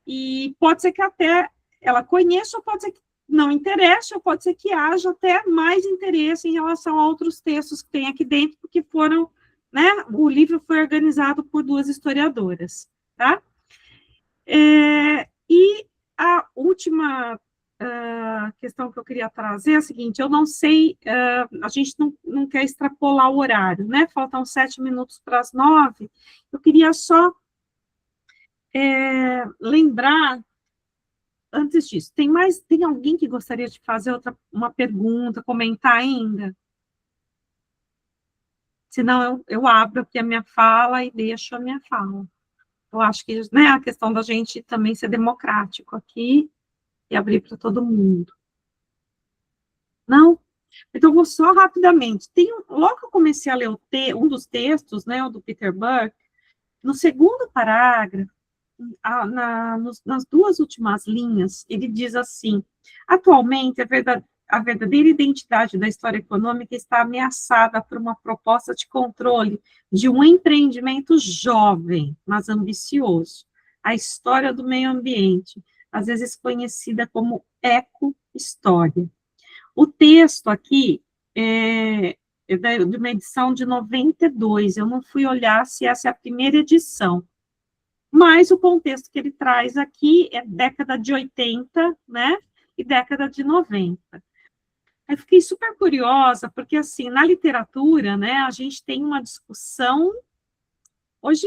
Speaker 2: E pode ser que até ela conheça, ou pode ser que não interesse, ou pode ser que haja até mais interesse em relação a outros textos que tem aqui dentro, porque foram, né, o livro foi organizado por 2 historiadoras, tá? E a última questão que eu queria trazer é a seguinte: eu não sei, a gente não quer extrapolar o horário, né? Faltam 7 minutos para as 9. Eu queria só lembrar, antes disso, tem alguém que gostaria de fazer uma pergunta, comentar ainda? Senão eu abro aqui a minha fala e deixo a minha fala. Eu acho que, né, a questão da gente também ser democrático aqui e abrir para todo mundo. Não? Então, eu vou só rapidamente. Logo que eu comecei a ler um dos textos, né, o do Peter Burke, no segundo parágrafo, nas 2 últimas linhas, ele diz assim: atualmente, a verdadeira identidade da história econômica está ameaçada por uma proposta de controle de um empreendimento jovem, mas ambicioso, a história do meio ambiente, às vezes conhecida como eco-história. O texto aqui é de uma edição de 92, eu não fui olhar se essa é a primeira edição, mas o contexto que ele traz aqui é década de 80, né, e década de 90. Aí fiquei super curiosa, porque, assim, na literatura, né, a gente tem uma discussão, hoje,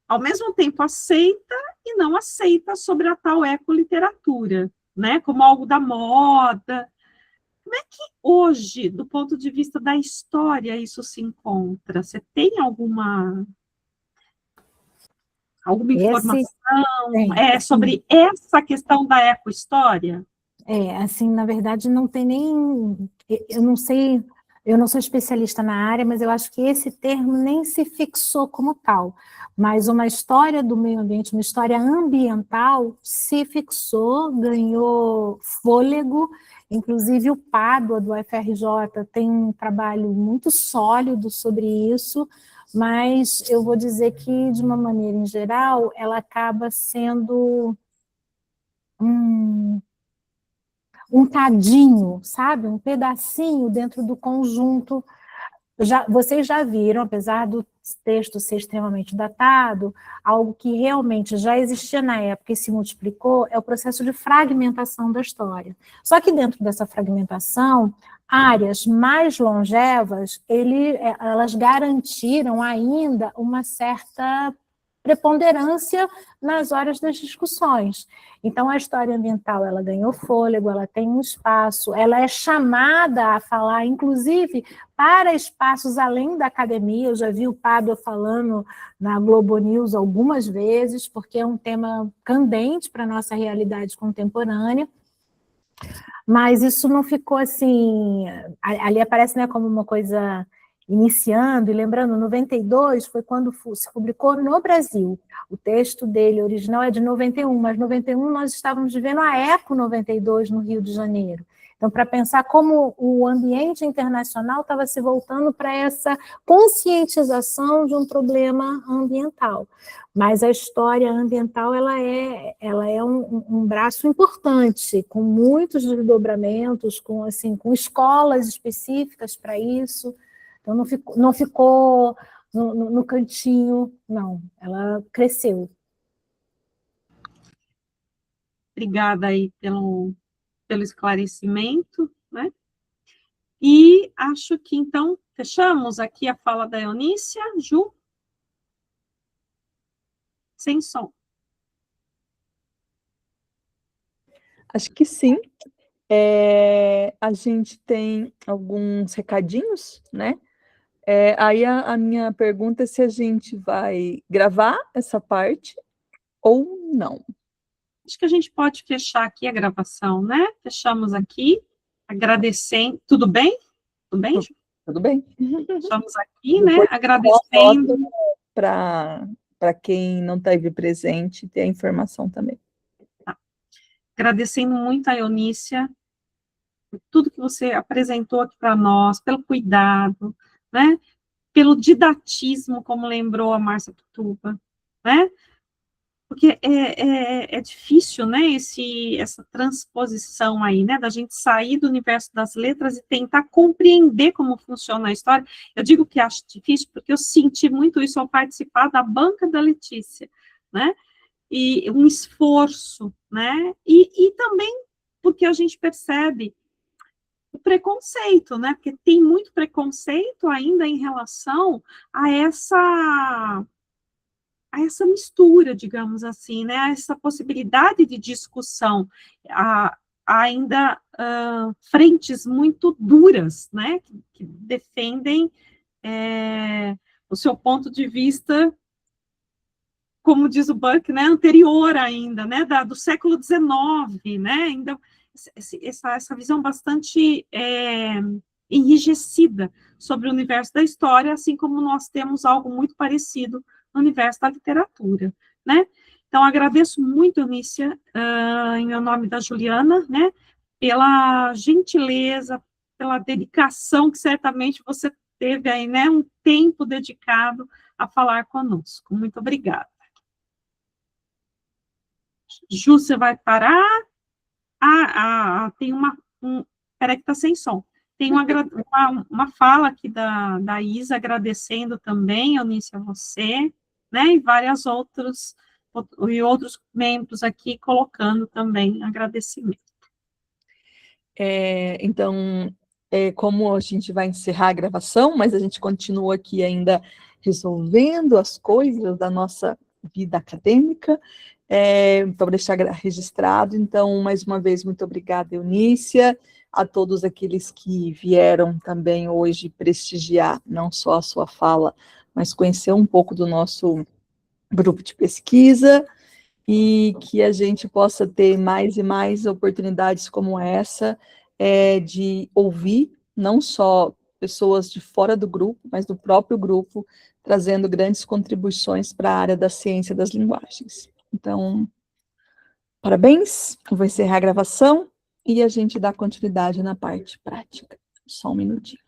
Speaker 2: ao mesmo tempo aceita e não aceita sobre a tal ecoliteratura, né, como algo da moda. Como é que hoje, do ponto de vista da história, isso se encontra? Você tem alguma informação sobre essa questão da ecohistória?
Speaker 3: Assim, na verdade, não tem nem... Eu não sei, eu não sou especialista na área, mas eu acho que esse termo nem se fixou como tal. Mas uma história do meio ambiente, uma história ambiental, se fixou, ganhou fôlego. Inclusive, o Pádua, do FRJ, tem um trabalho muito sólido sobre isso, mas eu vou dizer que, de uma maneira em geral, ela acaba sendo um cadinho, sabe? Um pedacinho dentro do conjunto. Vocês já viram, apesar do texto ser extremamente datado, algo que realmente já existia na época e se multiplicou é o processo de fragmentação da história. Só que dentro dessa fragmentação, áreas mais longevas, elas garantiram ainda uma certa preponderância nas horas das discussões. Então, a história ambiental, ela ganhou fôlego, ela tem um espaço, ela é chamada a falar, inclusive, para espaços além da academia. Eu já vi o Pádua falando na Globo News algumas vezes, porque é um tema candente para a nossa realidade contemporânea. Mas isso não ficou assim... Ali aparece, né, como uma coisa iniciando, e lembrando, 92 foi quando se publicou no Brasil. O texto dele original é de 91, mas 91 nós estávamos vivendo a Eco 92 no Rio de Janeiro. Então, para pensar como o ambiente internacional estava se voltando para essa conscientização de um problema ambiental. Mas a história ambiental ela é um braço importante, com muitos desdobramentos, com escolas específicas para isso. Então, não ficou no cantinho, não. Ela cresceu.
Speaker 2: Obrigada aí pelo esclarecimento, né? E acho que, então, fechamos aqui a fala da Eunicia. Ju? Sem som.
Speaker 1: Acho que sim. A gente tem alguns recadinhos, né? Aí a minha pergunta é se a gente vai gravar essa parte ou não.
Speaker 2: Acho que a gente pode fechar aqui a gravação, né? Fechamos aqui, agradecendo. Tudo bem? Tudo bem, Ju?
Speaker 1: Tudo bem.
Speaker 2: Fechamos aqui, né? Agradecendo.
Speaker 1: Para quem não esteve presente, ter a informação também.
Speaker 2: Tá. Agradecendo muito a Eunicia, por tudo que você apresentou aqui para nós, pelo cuidado, né? pelo didatismo, como lembrou a Márcia Tutuba, né? Porque é difícil, né, essa transposição aí, né, da gente sair do universo das letras e tentar compreender como funciona a história. Eu digo que acho difícil porque eu senti muito isso ao participar da banca da Letícia, né, e um esforço, né, e também porque a gente percebe o preconceito, né, porque tem muito preconceito ainda em relação a essa mistura, digamos assim, né, a essa possibilidade de discussão, ainda frentes muito duras, né, que defendem o seu ponto de vista, como diz o Burke, né, anterior ainda, né, do século XIX, né, ainda essa visão bastante enrijecida sobre o universo da história, assim como nós temos algo muito parecido no universo da literatura, né? Então, agradeço muito, Eunice, em meu nome da Juliana, né, pela gentileza, pela dedicação que certamente você teve aí, né, um tempo dedicado a falar conosco. Muito obrigada. Ju, você vai parar? Tem peraí que está sem som. Tem uma fala aqui da Isa, agradecendo também, Eunice, a você, né, e outros membros aqui colocando também agradecimento.
Speaker 1: Então, como a gente vai encerrar a gravação, mas a gente continua aqui ainda resolvendo as coisas da nossa vida acadêmica, para deixar registrado. Então, mais uma vez, muito obrigada, Eunícia, a todos aqueles que vieram também hoje prestigiar não só a sua fala, mas conhecer um pouco do nosso grupo de pesquisa, e que a gente possa ter mais e mais oportunidades como essa, de ouvir não só pessoas de fora do grupo, mas do próprio grupo, trazendo grandes contribuições para a área da ciência das linguagens. Então, parabéns, vou encerrar a gravação e a gente dá continuidade na parte prática. Só um minutinho.